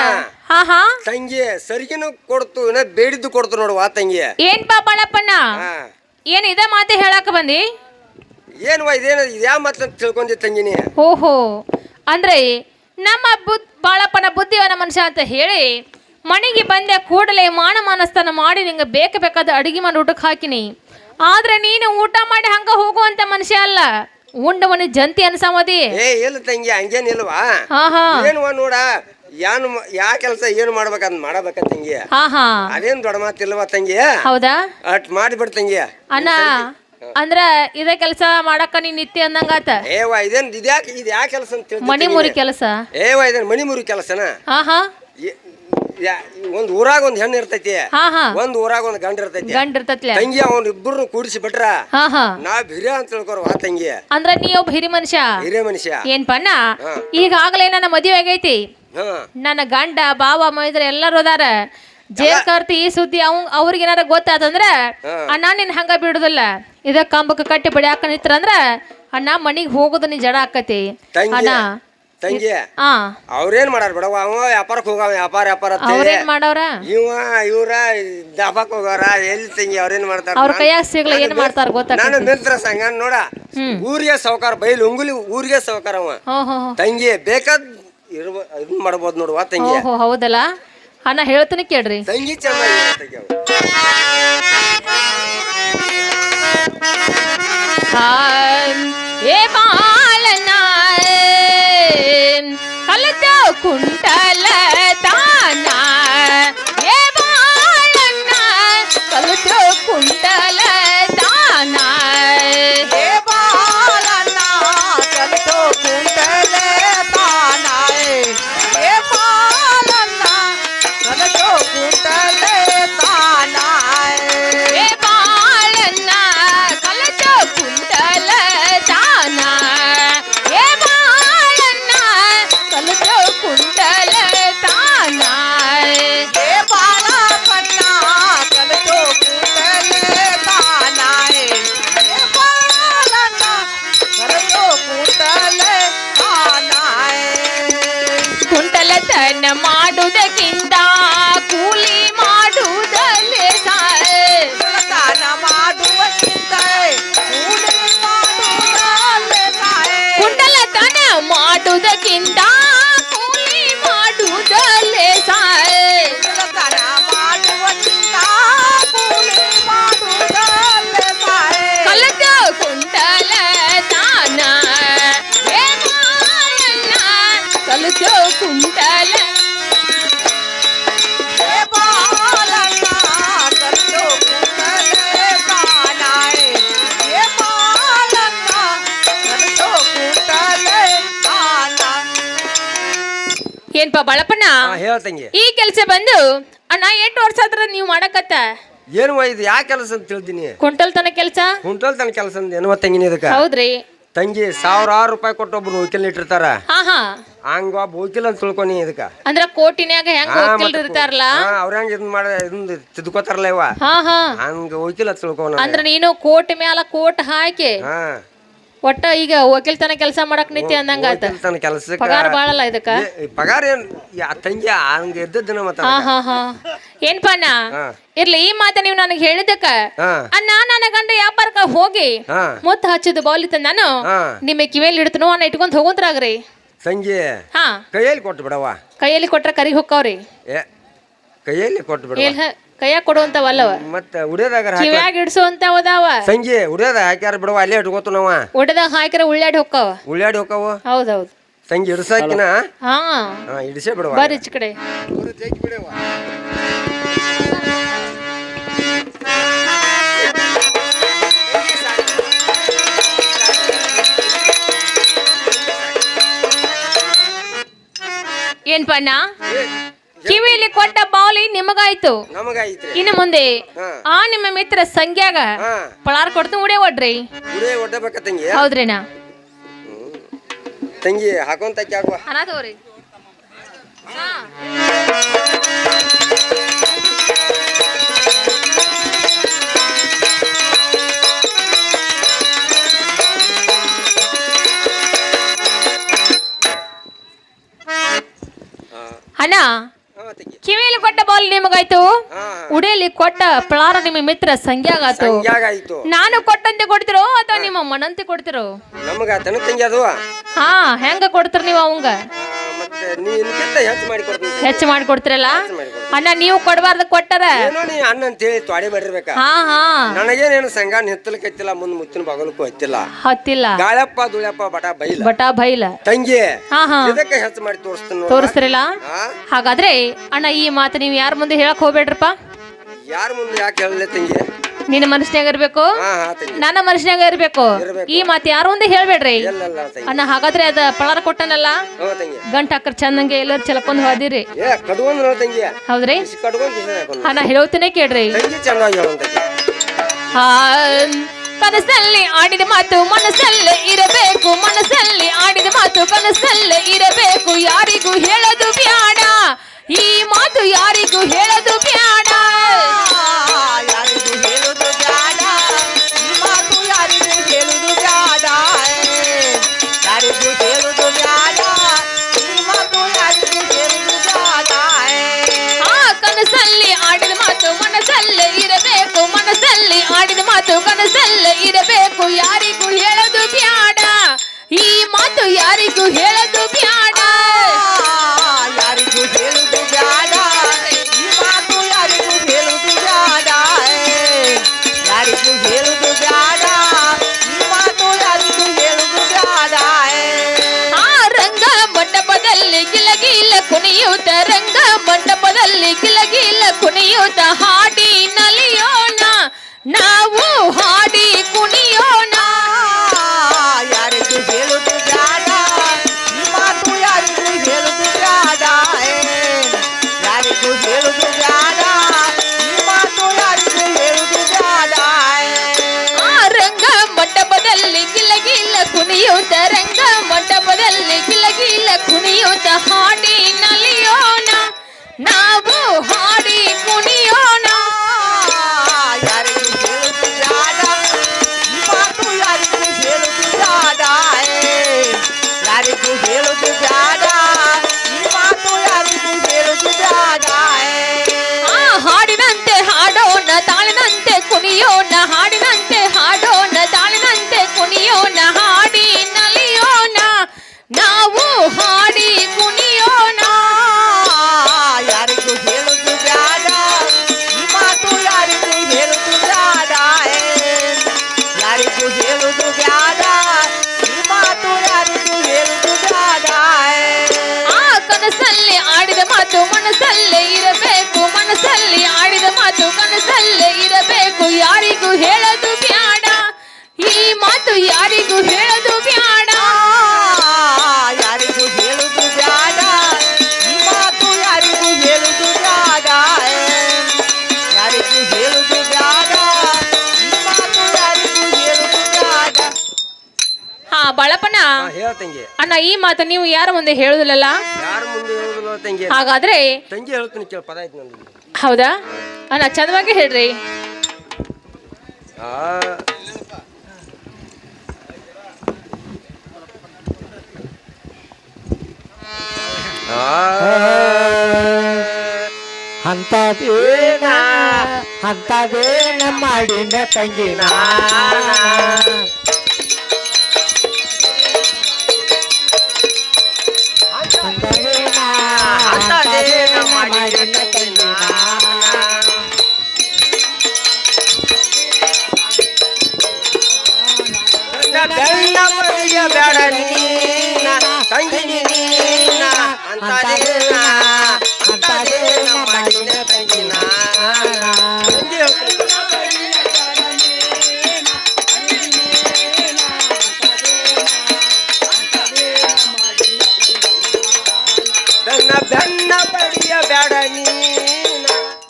ಹಾ ಹಾ ತಂಗಿ ಸರಿಗಿನೂ ಕೊಡ್ತು, ಇನ್ನ ಬೇಡಿದ್ದು ಕೊಡ್ತು ನೋಡುವ ತಂಗಿ. ಏನ್ ಬಾ ಬಾಳಪ್ಪಣ್ಣ ಹಾ ಏನ್ ಇದ ಮಾತೆ ಹೇಳಾಕ ಬಂದಿ? ಏನ್ವಾ ಇದೇನು ಯಾವ ಮಾತಂತ ತಿಳ್ಕೊಂಡಿ ತಂಗಿನಿ? ಓಹೋ ಅಂದ್ರೆ ನಮ್ಮ ಬಾಳಪ್ಪನ ಬುದ್ಧಿವನ ಮನುಷ್ಯ ಅಂತ ಹೇಳಿ ಮನೆಗೆ ಬಂದ ಕೂಡಲೇ ಮಾನಸ್ಥಾನ ಮಾಡಿ ನಿಂಗೆ ಬೇಕಾದ ಅಡಿಗೆ ಮಾಡಿ ಊಟಕ್ಕೆ ಹಾಕಿನಿ. ಆದ್ರೆ ನೀನು ಊಟ ಮಾಡಿ ಹಂಗ ಹೋಗುವಂತ ಮನುಷ್ಯ ಅಲ್ಲ, ಉಂಡವನಿ ಜಂತಿ ಅನ್ಸಮದಿ. ಏ ಇಲ್ಲ ತಂಗಿ ಹಂಗೇನಿಲ್ವಾ. ಹಾ ಹಾ ಏನ್ವಾ ನೋಡ ಯಾನು ಯಾ ಕೆಲಸ ಏನು ಮಾಡ್ಬೇಕಂತ ಮಾಡಬೇಕ ತಂಗಿ. ಹಾ ಹಾ ಅದೇನ್ ದೊಡ್ಡ ಮಾತಿಲ್ವಾ ತಂಗಿ. ಹೌದಾ ಅಟ್ ಮಾಡಿಬಿಡ್ ತಂಗಿ. ಅಣ್ಣ ಅಂದ್ರ ಇದೇ ಕೆಲಸ ಮಾಡಕ್ಕ ನೀ ನಿತ್ಯ ಅಂದಂಗಾತ. ಏವಾ ಇದೇನ್ ಇದ್ಯಾಕೆ ಇದು ಯಾ ಕೆಲಸ ಅಂತ ತಿಳ್ತಿ ಮನಿ ಮುರಿ ಕೆಲಸ. ಏವಾ ಇದೇನ್ ಮನಿ ಮುರಿ ಕೆಲಸನ? ಹಾ ಹಾ ಒಂದ್ ಊರಾಗ ಒಂದ್ ಹೆಣ್ಣು ಇರ್ತೈತಿ, ಹಾ ಹಾ ಒಂದ್ ಊರಾಗ ಒಂದ್ ಗಂಡ ಇರ್ತೈತಿ. ಗಂಡ ಇರ್ತತ್ಲೆ. ತಂಗಿ ಅವ್ನ ಇಬ್ಬರನ್ನು ಕೂಡಿಸಿ ಬಿಟ್ರ ಹಾ ಹಾ ನಾ ಹಿರಿಯ ಅಂತ ತಿಳ್ಕೊರ್ ವಾ ತಂಗಿ. ಅಂದ್ರ ನೀ ಒಬ್ಬ ಹಿರಿ ಮನುಷ್ಯ. ಹಿರಿಯ ಮನುಷ್ಯ ಏನ್ಪಣ್ಣ ಹಾ. ಈಗಾಗಲೇ ನನ್ನ ಮದುವೆ ಆಗೈತಿ. ಹಾ ನನ್ನ ಗಂಡ ಬಾವ ಮೈದ್ರ ಎಲ್ಲರೂ ಅದಾರ. ಜೇರ್ಕರ್ತಿ ಈ ಸುದ್ದಿ ಅವ್ರಿಗೆ ಏನಾರ ಗೊತ್ತಾತಂದ್ರ ಹಾ. ಅಣ್ಣ ನಿನ್ ಹಂಗ ಬಿಡುದಿಲ್ಲ, ಇದ ಕಂಬಕ್ಕೆ ಕಟ್ಟಿ ಬಡಿಯಾಕ ನಿಂತ್ರಂದ್ರ ಅಣ್ಣ ಮನಿಗ್ ಹೋಗೋದು ನೀ ಜಡ ಆಕತಿ. ತಂಗಿ ಅಣ್ಣ ತಂಗಿ ಹಾ ಅವ್ರೇನ್ ಮಾಡಾರ ಬಿಡವ, ಅವ ವ್ಯಾಪಾರಕ್ಕೆ ಹೋಗವ ವ್ಯಾಪಾರ ಅಂತ ಹೇಳಿ. ಅವ್ರೇನ್ ಮಾಡವ್ರ? ಇವ್ರ ದಬಾಕ್ ಹೋಗಾರ ಎಲ್ಲಿ ತಂಗಿ ಅವ್ರೇನ್ ಮಾಡ್ತಾರ? ಅವ್ರ ಕೈಯಾಗ ಸಿಗ್ಲ ಏನ್ ಮಾಡ್ತಾರ ನಾನು ಗೊತ್ತಾಗ. ಮಿತ್ರ ಸಂಘ ನೋಡ ಊರಿಗೆ ಸಾವುಕಾರ ಬೈಲ್ ಉಂಗುಲಿ ಊರಿಗೆ ಸಾವುಕಾರ ಅವ ತಂಗಿ ಬೇಕಾದ್ ಇದನ್ ಮಾಡ್ಬೋದು ನೋಡುವ ತಂಗಿ. ಓಹೋ ಹೌದಲ್ಲ ಅಣ್ಣ ಹೇಳ್ತೀನಿ ಕೇಳ್ರಿ. ತಂಗಿ ಚೆನ್ನಾಗಿ ತಂಗಿ ಅವ. ಏ ಬಾಳನ ಕಲತ ಕುಂಟಲ ತಾನ, ಏ ಬಾಳನ ಕಲತ ಕುಂಟಲ ತಾನ, ಏ ಬಾಳಣ್ಣ ಕಲಿತು ಕುಂಟಲೆ ತಾನ, ಏ ಬಾಳಣ್ಣ ಕಲಿತು ಕುಂಟಲೆ ತಾನ, ಏ ಬಾಳನ ಕಲತ ಕುಂಟಲ ತಾನ, ಏ ಬಾಳನ ಕಲತ ಕುಂಟಲ ತಾನ, ಏ ಬಾಳಪ್ಪಣ್ಣ ಕಲಿತು ಕುಂಟಲೆ ತಾನ, ಏ ಬಾಳಣ್ಣ ಕಲಿತು ಕುಂಟಲೆ ತಾನ. ಕುಂಟಲತನ ಮಾಡುವುದಕ್ಕಿಂತ ಕೂಲಿ ಮಾಡುವುದಲ್ಲೇ ಕುಂಟಲತನ ಮಾಡುವುದಕ್ಕಿಂತ ಕೂಲಿ ಮಾಡುವುದಲ್ಲೇ ಸಾಯೇ. ಕುಂಟಲತನ ಮಾಡುವುದಕ್ಕಿಂತ ಕೂಲಿ ಮಾಡುವುದಲ್ಲೇ ಕುಂಟಲತನ ಮಾಡುವುದಕ್ಕಿಂತ ಕೂಲಿ ಮಾಡುವುದಲ್ಲೇ ಸಾಯೇ. ಕಲತ ಕುಂಟಲ ತಾನ, ಏ ಬಾಳಣ್ಣ ಕಲತ ಕುಂಟಲ, ಏ ಬಾಳಣ್ಣ ಕಲಿತು ಕುಂಟಲೆ ತಾನ, ಏ ಬಾಳಣ್ಣ ಕಲಿತು ಕುಂಟಲೆ ತಾನ. ಏನ್ಪಾ ಬಾಳಪ್ಪಣ್ಣ ಹಾ ಹೇಳ ತಂಗಿ. ಈ ಕೆಲಸ ಬಂದು ಅಣ್ಣ 8 ವರ್ಷ ಆದ್ರ ನೀವು ಮಾಡಕತ್ತ ಏನು ಇದು ಯಾ ಕೆಲಸ ಅಂತ ತಿಳ್ತೀನಿ? ಕುಂಟಲ್ತನ ಕೆಲಸ. ಕುಂಟಲ್ ತನ ಕೆಲಸ ಅಂತ ಏನವ ತಂಗಿನಿ ಇದಕ್ಕ? ಹೌದ್ರಿ ತಂಗಿ 1000 ರೂಪಾಯಿ ಕೊಟ್ಟು ಒಬ್ರು ವಕೀಲ್ ಇಟ್ಟಿರ್ತಾರ, ಹಾ ಹಾ ಹಂಗ ಒಬ್ಬ ವಕೀಲ್ ಅಂತ ತಿಳ್ಕೊನಿ ಇದಕ್ಕ. ಅಂದ್ರ ಕೋಟಿನ್ಯಾಗ ಹೆಂಗ ವಕೀಲರು ಇರ್ತಾರಲ್ಲ ಅವ್ರ ಹೆಂಗ ಇದನ್ ಮಾಡ ಇದನ್ ತಿದ್ಕೋತಾರಲ್ಲ ಇವ, ಹಾ ಹಾ ಹಂಗ ವಕೀಲ್ ಅಂತ ತಿಳ್ಕೊನ. ಅಂದ್ರ ನೀನು ಕೋಟ್ ಮ್ಯಾಲ ಕೋಟ್ ಹಾಕಿ ಹಾ ಒಟ್ಟ ಈಗ ವಕೀಲ್ತನ ಕೆಲಸ ಮಾಡಕ್ ನಿತ್ಯ ಅಂದಂಗ ಆತ. ತನ್ನ ಕೆಲಸಕ್ಕ ಪಗಾರ ಬಾಳಲ್ಲ ಇದಕ್ಕ. ಪಗಾರ ಏನ್ ತಂಗಿ ಹಂಗ ಎದ್ದದಿನ ಮತ್ತ ಹಾ ಹಾ ಹಾ ಏನ್ಪಣ್ಣ ಹಾ. ಇರ್ಲಿ ಈ ಮಾತ ನೀವು ನನಗೆ ಹೇಳಿದಕ್ಕ ಹಾ. ಅಣ್ಣ ನನ್ನ ಗಂಡ ವ್ಯಾಪಾರಕ್ಕ ಹೋಗಿ ಹಾ. ಮುತ್ತ ಹಚ್ಚಿದ ಬೌಲಿ ನಾನು ಹಾ. ನಿಮ್ಮ ಕಿವಿಯಲ್ಲಿ ಇಡ್ತನೋ ಅನ್ನ ಇಟ್ಕೊಂಡ್ ಹೋಗುಂತ್ರಾಗ್ರಿ. ತಂಗಿ ಹಾ ಕೈಯಲ್ಲಿ ಕೊಟ್ಟು ಬಿಡವ. ಕೈಯಲ್ಲಿ ಕೊಟ್ರ ಕರಿ ಹೊಕ್ಕವ್ರಿ. ಏ ಕೈಯಲ್ಲಿ ಕೊಟ್ಟು ಬಿಡವ. ಕೈಯಾಗ ಕೊಡುವಂತವಲ್ಲವ, ಮತ್ತ ಉಡಿಯೋದಾಗ ಕಿವ್ಯಾಗ ಇಡ್ಸುವಂತಾವ ಅದಾವ. ಸಂಜೆ ಉಡಿಯೋದ ಹಾಕ್ಯಾರ ಬಿಡವ, ಅಲ್ಲೇ ಇಟ್ಕೋತು ನಾವ. ಒಡದಾಗ ಹಾಕಿರ ಉಳ್ಳಾಡಿ ಹೊಕ್ಕವ. ಉಳ್ಳಾಡಿ ಹೋಕಾವು. ಹೌದೌದು ತಂಗಿ ಇಡ್ಸಾಕಿನ ಹಾ ಇಡಿಸೇ ಬಿಡುವ ಬರ್ರಿ ಈಚೆ ಕಡೆ. ಏನ್ಪ ಅಣ್ಣ ಕಿವಿಲಿ ಕೊಟ್ಟ ಬಾವಲಿ ನಿಮಗಾಯ್ತು. ನಮಗಾಯ್ತ್ರಿ ಇನ್ನು ಮುಂದೆ ಹಾ. ಆ ನಿಮ್ಮ ಮಿತ್ರ ಸಂಗ್ಯಾಗ ಹಾ ಪಳಾರ್ ಕೊಡ್ತು ಉಡೇ ಒಡ್ರಿ. ಗುಡಿ ಒಡ್ಡಬೇಕ ತಂಗಿ. ಹೌದ್ರಿಣ್ಣ ತಂಗಿ ಹಾಕೊಂತಕ್ಕೆ ಆಗುವ ಅನ ತಗೋರಿ. ಅಣ್ಣ ತಂಗಿ ಕಿವಿಯಲ್ಲಿ ಕೊಟ್ಟ ಬಾಲ್ ನಿಮಗಾಯ್ತು, ಹಾ ಉಡಿಯಲ್ಲಿ ಕೊಟ್ಟ ಪಳಾರ ನಿಮ್ಮ ಮಿತ್ರ ಸಂಗ್ಯಾಗಾತು. ಸಂಗ್ಯಾಗಾಯ್ತು. ನಾನು ಕೊಟ್ಟಂತೆ ಕೊಡ್ತಿರೋ ಅಥವಾ ನಿಮ್ಮ ಮನಂತೆ ಕೊಡ್ತಿರೋ? ನಮಗಾತನ ತಂಗಿ ಅದು ಹಾ ಹೆಂಗ ಕೊಡ್ತೀರ ನೀವು ಅವಂಗ? ಮತ್ತೆ ನೀನ್ಕಿಂತ ಹೆಚ್ಚು ಮಾಡಿ ಕೊಡ್ತೀನಿ. ಹೆಚ್ಚು ಮಾಡಿ ಕೊಡ್ತಿರಲ್ಲ ಹೆಚ್ಚು ಮಾಡಿ ಕೊಡ್ತೀನಿ. ಅಣ್ಣ. ನೀವು ಕೊಡಬಾರ್ದು ಕೊಟ್ಟರ ಏನೋ ನೀ ಅಣ್ಣ ಅಂತೇಳಿ ತ್ವಾಡಿ ಮಾಡಿರ್ಬೇಕ. ಹಾ ಹಾ ನನಗೇನೇನು ಸಂಘ ನೆತ್ತಲಕ್ಕೆ ಹತ್ತಿಲ್ಲ, ಮುಂದ್ ಮುತ್ತಿನ ಬಗಲಕ್ಕೂ ಹತ್ತಿಲ್ಲ. ಹತ್ತಿಲ್ಲ ಗಾಳಪ್ಪ ದುಳ್ಯಪ್ಪ ಬಟ ಬೈಲ ಬಟಾ ಬೈಲ ತಂಗಿ ಹಾ ಹಾ ಇದಕ್ಕೆ ಹೆಚ್ಚು ಮಾಡಿ ತೋರಿಸ್ತೀನಿ ನೋಡು. ತೋರಿಸ್ತಿರಲ್ಲ. ಹಾ ಹಾಗಾದ್ರೆ ಅಣ್ಣ ಈ ಮಾತು ನೀವು ಯಾರ ಮುಂದೆ ಹೇಳಕ್ ಹೋಗ್ಬೇಡ್ರಪ್ಪ. ಯಾರ ಮುಂದೆ ಯಾಕೆ ಹೇಳಲೆ ತಂಗಿ? ನಿನ್ನ ಮನಸ್ನ್ಯಾಗ ಇರ್ಬೇಕು, ಹಾ ಹಾ ತಂಗಿ ನನ್ನ ಮನಸ್ನ್ಯಾಗ ಇರ್ಬೇಕು. ಇರ್ಬೇಕು. ಈ ಮಾತು ಯಾರು ಮುಂದೆ ಹೇಳ್ಬೇಡ್ರಿ ಎಲ್ಲಲ್ಲ ತಂಗಿ. ಅಣ್ಣ. ಹಾಗಾದ್ರೆ ಅದ ಪಳಾರ ಕೊಟ್ಟನಲ್ಲ ಹೋ ತಂಗಿ ಗಂಟ ಹಾಕರ್ ಚಂದಂಗೆ ಎಲ್ಲರೂ ಚಲಕೊಂಡ್ ಹೋದಿರಿ. ಏ ಕಡ್ಕೊಂಡ್ ನೋ ತಂಗಿ. ಹೌದ್ರಿ ಕಡ್ಕೊಂಡ್ ಕಿಶನ್ ಹಾಕೊಂಡು ಅಣ್ಣ ಹೇಳ್ತೇನೆ ಕೇಳ್ರಿ. ತಂಗಿ ಚೆನ್ನಾಗಿ ಹೇಳು ತಂಗಿ. ಆ, ಕನಸಲ್ಲಿ ಆಡಿದ ಮಾತು ಮನಸ್ಸಲ್ಲೇ ಇರಬೇಕು, ಮನಸ್ಸಲ್ಲಿ ಆಡಿದ ಮಾತು ಕನಸಲ್ಲೇ ಇರಬೇಕು. ಯಾರಿಗೂ ಹೇಳೋದು ಬ್ಯಾಡ, ಈ ಮಾತು ಯಾರಿಗೂ ಹೇಳೋದು ಬ್ಯಾಡ. ಯಾರಿಗೂ ಹೇಳುದು ಬ್ಯಾಡ, ಈ ಮಾತು ಯಾರಿಗೂ ಹೇಳುದು ಬ್ಯಾಡ. ಯಾರಿಗೂ ಹೇಳುದು ಬ್ಯಾಡ, ಈ ಮಾತು ಯಾರಿಗೂ ಹೇಳುದು ಬ್ಯಾಡ. ಆ ಕನಸಲ್ಲಿ ಆಡಿದ ಮಾತು ಮನಸ್ಸಲ್ಲೇ ಇರಬೇಕು, ಮನಸ್ಸಲ್ಲಿ ಆಡಿದ ಮಾತು ಕನಸಲ್ಲೇ ಇರಬೇಕು. ಯಾರಿಗೂ ಹೇಳೋದು ಬ್ಯಾಡ, ಈ ಮಾತು ಯಾರಿಗೂ ಹೇಳೋದು ಬ್ಯಾಡ. ಯಾರಿಗೂ ಹೇಳುದು ಬ್ಯಾಡ, ಈ ಮಾತು ಯಾರಿಗೂ ಹೇಳುದು ಬ್ಯಾಡ. ಯಾರಿಗೂ ಹೇಳುದು ಬ್ಯಾಡ, ಈ ಮಾತು ಯಾರಿಗೂ ಹೇಳುದು ಬ್ಯಾಡ. ಆ ರಂಗ ಮಂಟಪದಲ್ಲಿ ಗಿಲಗಿಲ ಕುಣಿಯುತ್ತ, ರಂಗ ಮಂಟಪದಲ್ಲಿ ಗಿಲಗಿಲ ಕುಣಿಯುತ್ತ ಹಾಡಿ ನಲಿಯೋಣ, ನಾವು ಹಾಡಿ ಕುಣಿಯೋಣ. ಯಾರಿಗೂ ಹೇಳುದು ಬ್ಯಾಡ, ಈ ಮಾತು ಯಾರಿಗೂ ಹೇಳುದು ಬ್ಯಾಡ. ಯಾರಿಗೂ ಹೇಳುದು ಬ್ಯಾಡ, ಈ ಮಾತು ಯಾರಿಗೂ ಹೇಳುದು ಬ್ಯಾಡ. ಆ ರಂಗ ಮಂಟಪದಲ್ಲಿ ಗಿಲಗಿಲ ಕುಣಿಯುತ್ತ, ರಂಗ ಮಂಟಪದಲ್ಲಿ ಗಿಲಗಿಲ ಕುಣಿಯುತ್ತ ಹಾಡಿ ನಲಿಯೋಣ, ನಾವು ಹಾಡಿ ಕುಣಿಯೋಣ. ಯಾರಿಗೂ ಹೇಳುದು ಬ್ಯಾಡ, ಈ ಮಾತು ಯಾರಿಗೂ ಹೇಳುದು ಬ್ಯಾಡ. ಯಾರಿಗೂ ಹೇಳುದು ಬ್ಯಾಡ, ಈ ಮಾತು ಯಾರಿಗೂ ಹೇಳುದು ಬ್ಯಾಡ. ಆ ಹಾಡಿನಂತೆ ಹಾಡೋಣ, ತಾಳಿನಂತೆ ಕುಣಿಯೋಣ, ಹಾಡಿನಂತೆ ಹಾಡೋಣ, ತಾಳಿನಂತೆ ಕುಣಿಯೋಣ, ಹಾಡಿ ನಲಿಯೋಣ, ನಾವು ಹಾಡಿ ಕುಣಿಯೋಣ. ಯಾರಿಗೂ ಹೇಳುದು ಬ್ಯಾಡ, ಈ ಮಾತು ಯಾರಿಗೂ ಹೇಳುದು ಬ್ಯಾಡ. ಯಾರಿಗೂ ಹೇಳುದು ಬ್ಯಾಡ, ಈ ಮಾತು ಯಾರಿಗೂ ಹೇಳುದು ಬ್ಯಾಡ. ಆ ಕನಸಲ್ಲಿ ಆಡಿದ ಮಾತು ಮನಸ್ಸಲ್ಲೇ ಇರಬೇಕು, ಮನಸ್ಸಲ್ಲಿ ಆಡಿದ ಮಾತು ಕನಸಲ್ಲೇ ಇರಬೇಕು. ಯಾರಿಗೂ ಹೇಳೋದು ಬ್ಯಾಡ, ಈ ಮಾತು ಯಾರಿಗೂ ಹೇಳೋದು ಬ್ಯಾಡ. ಯಾರಿಗೂ ಹೇಳುದು ಬ್ಯಾಡ, ಈ ಮಾತು ಯಾರಿಗೂ ಹೇಳುದು ಬ್ಯಾಡ. ಯಾರಿಗೂ ಹೇಳುದು ಬ್ಯಾಡ, ಈ ಮಾತು ಯಾರಿಗೂ ಹೇಳುದು ಬ್ಯಾಡ. ಹಾ ಬಾಳಪ್ಪನ ಹಾ ಹೇಳ ತಂಗಿ. ಅಣ್ಣ ಈ ಮಾತು ನೀವು ಯಾರ ಮುಂದೆ ಹೇಳುದಿಲ್ಲಲ್ಲ. ಯಾರ ಮುಂದೆ ಹೇಳುದಿಲ್ಲ ತಂಗಿ. ಹಾಗಾದ್ರೆ ತಂಗಿ ಹೇಳ್ತೀನಿ ಕೇಳ, ಪದ ಆಯ್ತು ನಂದು. ಹೌದಾ ಅಣ್ಣ ಚಂದವಾಗಿ ಹೇಳ್ರಿ. ಆ ಅಂತದೇನ ಅಂತದೇನ ಮಾಡಿನ ತಂಗಿನ ಅಂತದೇನ ಮಾಡಿನ ತಂಗಿನ ಬೆಳ್ಳ ಮರಿಯ ಬೇಡ ನೀನ ತಂಗಿ ನೀನ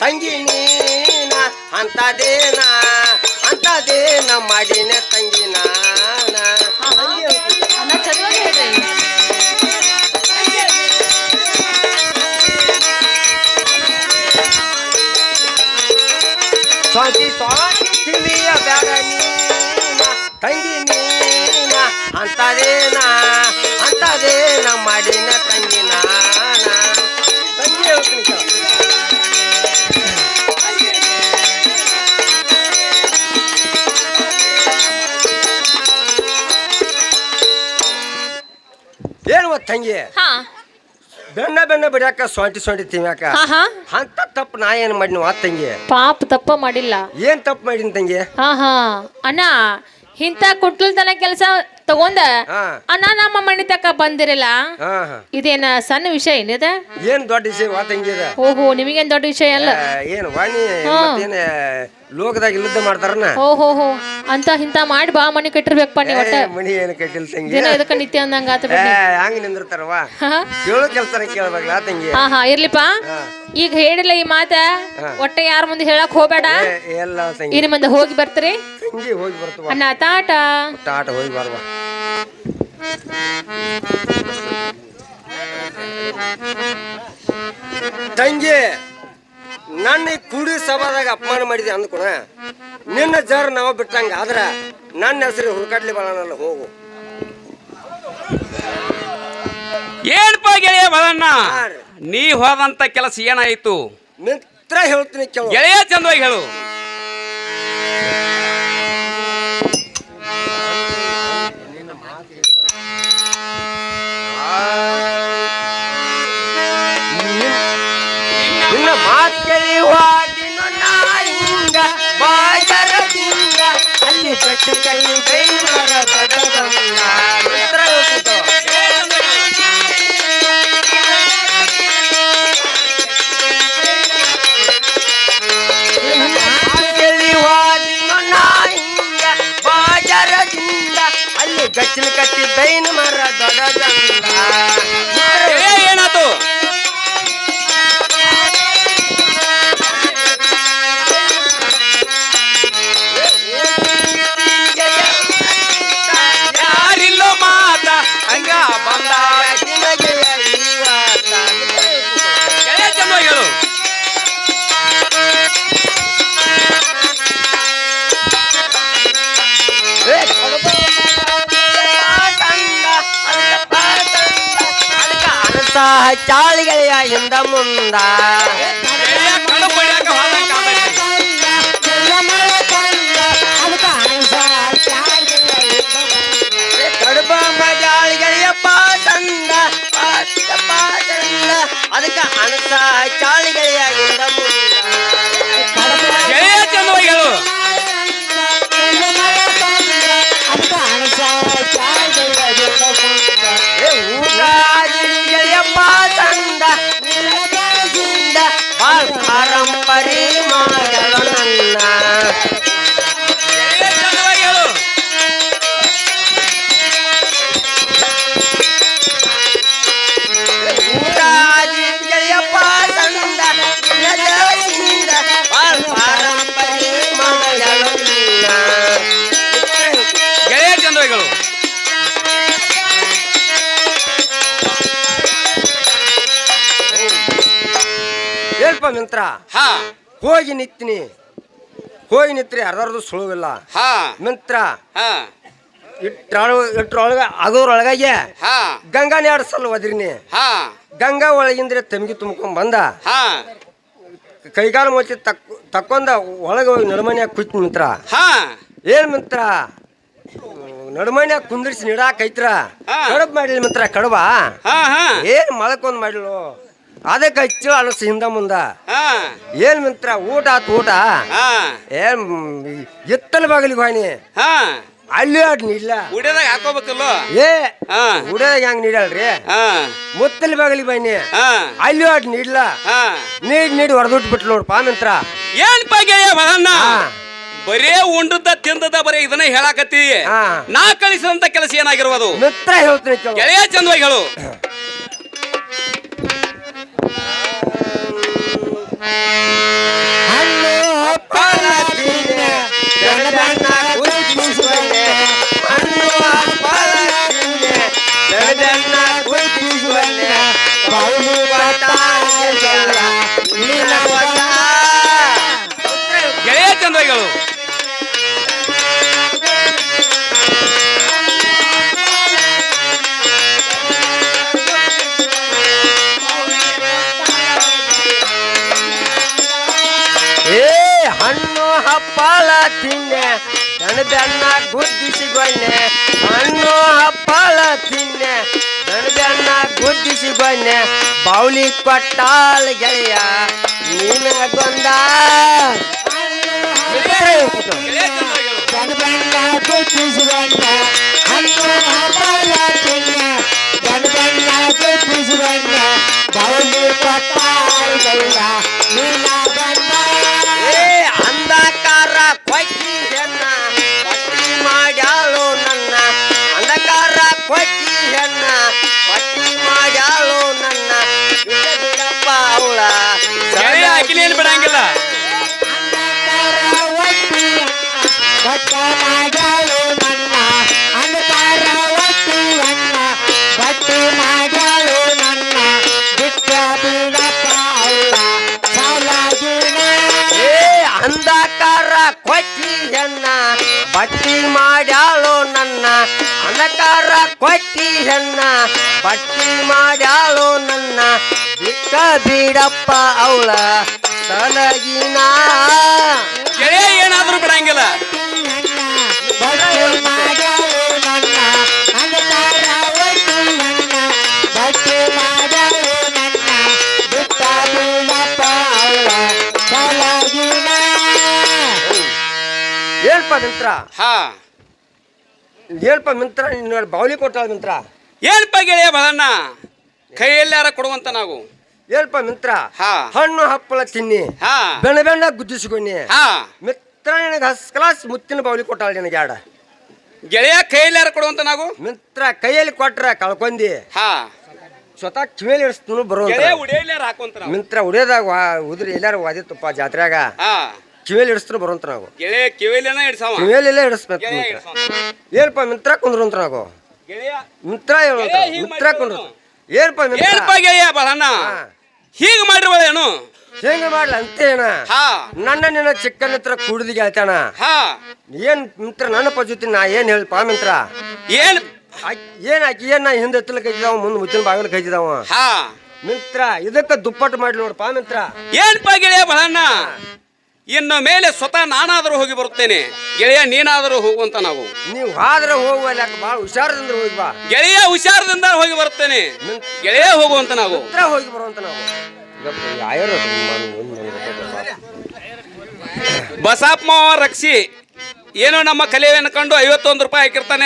ತಂಗಿ ನೀನ ಅಂತದೇನ ಮಾಡಿನ ತಂಗಿ ನಾನ ಅಣ್ಣ ಚಲುವಾಗಿ ಹೇಳ್ರಿ. ಸ್ವಾತಿ ತಿಳಿಯ ಬ್ಯಾಡ ನೀನ ತಂಗಿ ನೀನ ಅಂತದೇನ ಮಾಡಿನ ತಂಗಿ ನಾನ ತಂಗಿ ಹೇಳ್ತೀನಿ ಕೇಳು. ಏನು ತಂಗಿ ಹಾ ಬೆನ್ನ ಬಿಡಾಕ ಸೊಂಟಿ ತಿಮ್ಯಾಕ ಹಾ ಹಾ ಅಂತ ತಪ್ಪು ನಾ ಏನು ಮಾಡಿ ನೀವು ತಂಗಿ ಪಾಪ ತಪ್ಪ ಮಾಡಿಲ್ಲ. ಏನ್ ತಪ್ಪು ಮಾಡಿನ ತಂಗಿ ಹಾ ಹಾ ಅಣ್ಣ ಇಂಥ ಕುಟ್ಲತನ ಕೆಲಸ ತಗೊಂಡ ಹಾ ಅಣ್ಣ ನಮ್ಮ ಮನೆ ತಕ ಬಂದಿರಲ್ಲ. ಹಾ ಹಾ ಇದೇನ ಸಣ್ಣ ವಿಷಯ ಏನಿದೆ? ಏನ್ ದೊಡ್ಡ ವಿಷಯ ತಂಗಿ ಇದ ಓಹೋ ನಿಮಗೇನ್ ದೊಡ್ಡ ವಿಷಯ ಅಲ್ಲ. ಏನು ವಾಣಿ ಮತ್ತೇನ ಲೋಕದಾಗ ಇಲ್ಲದ ಮಾಡ್ತಾರನ ಓಹೋ ಹೋ ಅಂತ ಇಂತ ಮಾಡಿ ಬಾ ಮನೆ ಕಟ್ಟಿರ್ಬೇಕಪ್ಪ ನೀ ಒಟ್ಟ. ಮನಿ ಏನು ಕಟ್ಟಿಲ್ಲ ತಂಗಿ ದಿನ ಇದಕ್ಕ ನಿತ್ಯ ಅಂದಂಗ ಆತ ಬಿಡ್ರಿ. ಹಂಗ ನಿಂದಿರ್ತಾರವ ಹಾ ಕೇಳೋ ಕೆಲ್ಸನ ಕೇಳ್ಬೇಕಲ್ಲ ತಂಗಿ ಹಾ ಹಾ ಇರ್ಲಿಪ್ಪ. ಈಗ ಹೇಳಿಲ್ಲ ಈ ಮಾತ ಒಟ್ಟ ಯಾರ ಮುಂದೆ ಹೇಳಕ್ ಹೋಗ್ಬೇಡ. ಎಲ್ಲ ತಂಗಿ ಇನ್ನು ಮುಂದೆ ಹೋಗಿ ಬರ್ತೀರಿ ತಂಗಿ ಹೋಗಿ ಬರ್ತವ ಅಣ್ಣ ತಾಟ. ಟಾಟ ಹೋಗಿ ಬರುವ ತಂಗಿ ನನ್ನ ಈ ಕೂಡಿ ಸಭಾದಾಗ ಅಪಮಾನ ಮಾಡಿದೆ ಅಂದ್ಕೊಣ ನಿನ್ನ ಜರ್ ನಾವು ಬಿಟ್ಟಂಗ ಆದ್ರ ನನ್ನ ಹೆಸರು ಹುಡುಕಾಡ್ಲಿ ಬಾಳನಲ್ಲ ಹೋಗು. ಏನಪ್ಪ ಗೆಳೆಯ ಬಲಣ್ಣ, ನೀ ಹೋದಂತ ಕೆಲಸ ಏನಾಯ್ತು? ಮಿತ್ರ ಹೇಳ್ತೀನಿ ಕೇಳು. ಗೆಳೆಯ ಚಂದವಾಗಿ ಹೇಳು. ನಿನ್ನ ಮಾತು ಕೇಳಿವಾದಿನ ನಾಯಿಂಗ ಬಾಜರದಿಂದ ಅಲ್ಲಿ ಕಟ್ಟು ಕೈ ಕೈ ಮರ ತಡದಂಗ. ಮಿತ್ರ ಹೇಳ್ತಿತ್ತು ಬಾಜರದಿಂದ ಅಲ್ಲಿ ಗಚ್ಚಲು ಕಟ್ಟಿದ್ದೈನ ಮರ ದೊಡ್ಡದಂಗ. ಗೆಳೆಯ ಏನಾತು? ಯಾರಿಲ್ಲೋ ಮಾತ ಹಂಗ ಬಂದ. ಗೆಳೆಯ ಚಂದವಾಗಿ ಹೇಳು. ಚಾಳಿಗೆಳೆಯ ಹಿಂದ ಮುಂದ ಗೆಳೆಯ ಕಳು ಬಡಿಯಾಕ ಹೋದಂಗ ಕಾಣೈತಿ. ಕಡುಬ ಮಜಾಳಿಗೆಳೆಯ ಪಾಸಂದ ಅದಕ್ಕ ಅಣಸ ಚಾಳಿಗೆಳೆಯ ಹಿಂದ ಮುಂದ. ಗೆಳೆಯ ಚಂದವಾಗಿ ಹೇಳು. ಊಟ ಪಾಸಂದ ಬಾಳ್ ಪಾರಂಪರಿ ಮಾಡಲು ನನ್ನ ಗೆಳೆಯ ಚಂದವಾಗಿ ಹೇಳು. ಗೆಳೆಯ ಪಾಸಂದ ಬಾಳ್ ಪಾರಂಪರಿ ಮಾಡಲು ನನ್ನ. ಗೆಳೆಯ ಚಂದವಾಗಿ ಹೇಳು. ಹೇಳ್ಪ ಮಿತ್ರ ಹಾ ಹೋಗಿ ನಿತ್ರಿ ಅರ್ಧರ್ದು ಸುಳುವಿಲ್ಲ ಹಾ ಮಿತ್ರ. ಹಾ ಇಟ್ರೊಳಗ ಅಗೋರೊಳಗಾಗಿ ಹಾ ಗಂಗಾನ 2 ಸಲ ಒದ್ರಿನಿ. ಹಾ ಗಂಗಾ ಒಳಗಿಂದ್ರೆ ತಮ್ಗಿ ತುಂಬ್ಕೊಂಡ್ ಬಂದ ಹಾ ಕೈಗಾಲು ಮುಚ್ಚಿ ತಕ್ಕೊಂದ ಒಳಗ ಹೋಗಿ ನಡುಮನ್ಯಾಗ ಕುಯ್ತ ಮಿತ್ರ. ಹಾ ಏನ್ ಮಿತ್ರ ನಡುಮನ್ಯಾಗ ಕುಂದಿರ್ಸಿ ನಿಡಾಕೈತ್ರ ಕಡಬ್ ಮಾಡಿಲ್ಲ ಮಿತ್ರ. ಕಡಬ ಹಾ ಹಾ ಏನ್ ಮಳಕೊಂದ್ ಮಾಡಿಲ್ಲ ಅದಕ್ಕೆ ಹಚ್ಚು ಅನಸ್ ಹಿಂದ ಮುಂದ. ಹಾ ಏನ್ ಮಿತ್ರ ಊಟ ಆತು ಊಟ ಹಾ ಏನ್ ಎತ್ತಲ ಬಾಗಿಲಿಗೆ ಹೋಯ್ನಿ ಹಾ ಅಲ್ಲಿ ಅಡ್ ನೀಡ್ಲ ಉಡಿಯೋದಾಗ ಹಾಕೋಬೇಕಲ್ಲ. ಏ ಹಾ ಉಡದಾಗ ಹೆಂಗ್ ನೀಡಲ್ರಿ ಹಾ ಮುತ್ತಲಿ ಬಾಗಿಲಿಗೆ ಬನ್ನಿ ಹಾ ಅಲ್ಲಿ ಅಡ್ ನೀಡ್ಲ ಹಾ ನೀಡಿ ಹೊಡೆದ್ಬಿಟ್ಟು ಬಿಟ್ಲು ನೋಡ್ಪಾ ಮಿತ್ರ. ಏನಪ್ಪ ಗೆಳೆಯ ಬಲಣ್ಣ, ಹಾ. ಬರೇ ಉಂಡದ ತಿಂದದ ಬರೇ ಇದನ್ನ ಹೇಳಾಕತ್ತಿ. ಹಾ. ನಾ ಕಳಿಸಿದಂತ ಕೆಲಸ ಏನಾಗಿರುವುದು? ಮಿತ್ರ ಹೇಳ್ತೀನಿ ಕೇಳು. ಗೆಳೆಯ ಚಂದವಾಗಿ ಹೇಳು. ಗೆಳೆಯ ನಿನ್ನ ಗಂಡ. ಗೆಳೆಯ ಚಂದ್ರಗಳು ಏ ಹಣ್ಣು ಹಪ್ಪಳ ತಿನ್ನೆ ಬೆನ್ನ ಗುದ್ದಿಸಿಗೊನ್ನೆ ಹಣ್ಣು ಹಪ್ಪಳ ತಿನ್ನೆ ಬೆನ್ನ ಗುದ್ದಿಸಿಗೊನ್ನೆ ಬಾವ್ಲಿ ಕೊಟ್ಟಾಳ ಗೆಳೆಯ ನೀನ ಗೊಂದ. ಗೆಳೆಯ ಚಂದ್ರಗಳು ಬಣ್ಣ ಗುರುತಿಸುವಣ್ಣ ಹಣ್ಣು ಹಬ್ಬಳ ತಿನ್ನ ಬಣ್ಣ ಗುರುತಿಸುವಣ್ಣ ಬೌಲಿ ಕೊಟ್ಟಾಳ ನೀನ ಗಂಡ. ಏ ಅಂಧಕಾರ ಕೊಕ್ಕಿ ಹೆಣ್ಣ ಪಟ್ಟಿ ಮಾಡ್ಯಾಳು ನನ್ನ ಅಂಧಕಾರ ಕೊಕ್ಕಿ ಹೆಣ್ಣ ಪಟ್ಟಿ ಮಾಡ್ಯಾಳು ನನ್ನ ಬಿಡಪ್ಪ ಅವಳ ಗೆಳೆಯ ಅಖಿಲೇನ್ ಬಿಡಂಗಿಲ್ಲ. ಬಟ್ಟ ಮಾಡಲು ನನ್ನ ಅಂಧಕಾರ ಒಟ್ಟಿಯನ್ನ ಬಟ್ಟಿ ಮಾಡಲು ನನ್ನ ಬಿಟ್ಟ ಬಿಡಪ್ಪ ಅವಳ ಸಾಲಾಗಿನ. ಏ ಅಂಧಕಾರ ಕೊಕ್ಕಿ ಹೆಣ್ಣ ಬಟ್ಟಿ ಮಾಡ್ಯಾಳು ನನ್ನ ಅಂಧಕಾರ ಕೊಕ್ಕಿ ಹೆಣ್ಣ ಬಟ್ಟಿ ಮಾಡ್ಯಾಳು ನನ್ನ ಬಿಟ್ಟ ಬಿಡಪ್ಪ ಅವಳ ಸಲಗಿನ. ಗೆಳೆಯ ಏನಾದ್ರೂ ಬಿಡಂಗಿಲ್ಲ. ಬಟ್ಟಿ ಮಾಡಲು ನನ್ನ ಅಂಧಕಾರ ಒಟ್ಟಿಯನ್ನ ಬಟ್ಟಿ ಮಾಡಲು ನನ್ನ ಬಿಟ್ಟ ಬಿಡಪ್ಪ ಅವಳ ಸಾಲಾಗಿನ. ಹೇಳ್ಪ ಮಿತ್ರ ಹಾ ಹೇಳ್ಪ ಮಿತ್ರ ನಿನ್ನ ಬಾವಲಿ ಕೊಟ್ಟಾಳ ಮಿತ್ರ. ಏನಪ್ಪ ಗೆಳೆಯ ಬಲಣ್ಣ ಕೈಯಲ್ಲಾರ ಕೊಡುವಂತ ನಾವು. ಹೇಳ್ಪ ಮಿತ್ರ ಹಾ ಹಣ್ಣು ಹಪ್ಪಳ ತಿನ್ನಿ ಹಾ ಬೆಣ್ಣ ಗುದ್ದಿಸ್ಕೊನಿ ಹಾ ಮಿತ್ರ ನಿನಗೆ ಹಸ್ ಕ್ಲಾಸ್ ಮುತ್ತಿನ ಬಾವಲಿ ಕೊಟ್ಟಾಳ ನಿನಗೆ ಯಾಡ. ಗೆಳೆಯ ಕೈಯಲ್ಲಾರ ಕೊಡುವಂತ ನಾವು. ಮಿತ್ರ ಕೈಯಲ್ಲಿ ಕೊಟ್ರ ಕಳ್ಕೊಂಡಿ ಹಾ ಸ್ವತಃ ಕಿವಿಯಲ್ಲಿ ಇಡಿಸ್ತು ಬರುವಂತ ಗೆಳೆಯ ಉಡಿಯಲ್ಲಾರ ಹಾಕುವಂತ ನಾವು. ಮಿತ್ರ ಉಡಿಯೋದಾಗ ಉದ್ರಿ ಎಲ್ಲಾರು ವಾದಿತ್ತಪ್ಪ ಜಾತ್ರೆಯಾಗ ಹಾ ಕಿವಿಯಲ್ಲಿ ಇಡಿಸ್ತು ಬರುವಂತ ನಾವು ಗೆಳೆಯ ಕಿವಿಯಲ್ಲೇನ ಇಡ್ಸವ. ಕಿವಿಯಲ್ಲೆಲ್ಲ ಇಡಿಸ್ಬೇಕು ಗೆಳೆಯ ಮಿತ್ರ. ಇಡ್ಸವ. ಹೇಳ್ಪ ಮಿತ್ರ ಕುಂದ್ರಂತ ನಾವು ಗೆಳೆಯ ಮಿತ್ರ ಹೇಳುವಂತ ಗೆಳೆಯ ಹೀಗ್ ಮಿತ್ರ ಕುಂದ್ರ ಮಾಡಿದ್ರು. ಹೇಳ್ಪ ಮಿತ್ರ ಏನಪ್ಪ ಗೆಳೆಯ ಬಲಣ್ಣ ಹಾ. ಹೀಗೆ ಮಾಡಿರ್ಬೋದೇನು. ಹೆಂಗ ಮಾಡ್ಲ ಅಂತೇನ ಹಾ ನನ್ನ ನಿನ್ನ ಚಿಕ್ಕ ಮಿತ್ರ ಕುಡಿದಿಗೆ ಹೇಳ್ತಾನ ಹಾ ಏನ್ ಮಿತ್ರ ನನ್ನ ಪಜುತಿ ನಾ ಏನ್ ಹೇಳ್ಪ ಮಿತ್ರ ಏನ್ ಏನ್ ಆಕಿ ಏನ್ ನಾ ಹಿಂದೆ ಎತ್ತಲ ಕೈತಿದಾವ ಮುಂದೆ ಮುಚ್ಚಿನ ಬಾಗಿಲು ಕೈತಿದಾವ ಹಾ ಮಿತ್ರ ಇದಕ್ಕ ದುಪ್ಪಟ್ಟು ಮಾಡಿ ನೋಡಪ್ಪ ಮಿತ್ರ. ಏನಪ್ಪ ಗೆಳೆಯ ಬಲಣ್ಣ ಇನ್ನು ಮೇಲೆ ಸ್ವತಃ ನಾನಾದರೂ ಹೋಗಿ ಬರುತ್ತೇನೆ. ಗೆಳೆಯ ನೀನಾದರೂ ಹೋಗುವಂತ ನಾವು. ನೀವು ಆದ್ರೆ ಹೋಗುವಲ್ಲ ಭಾಳ ಹುಷಾರದಿಂದ ಹೋಗಿ ಬಾ. ಗೆಳೆಯ ಹುಷಾರದಿಂದ ಹೋಗಿ ಬರುತ್ತೇನೆ. ಗೆಳೆಯ ಹೋಗುವಂತ ನಾವು. ಮಿತ್ರ ಹೋಗಿ ಬರುವಂತ ನಾವು. ಆಯರು ಬಸಪ್ಪ ರಕ್ಷಿ ಏನೋ ನಮ್ಮ ಕಲೆಯನ್ನು ಕಂಡು 51 ರೂಪಾಯಿ ಹಾಕಿರ್ತಾನೆ.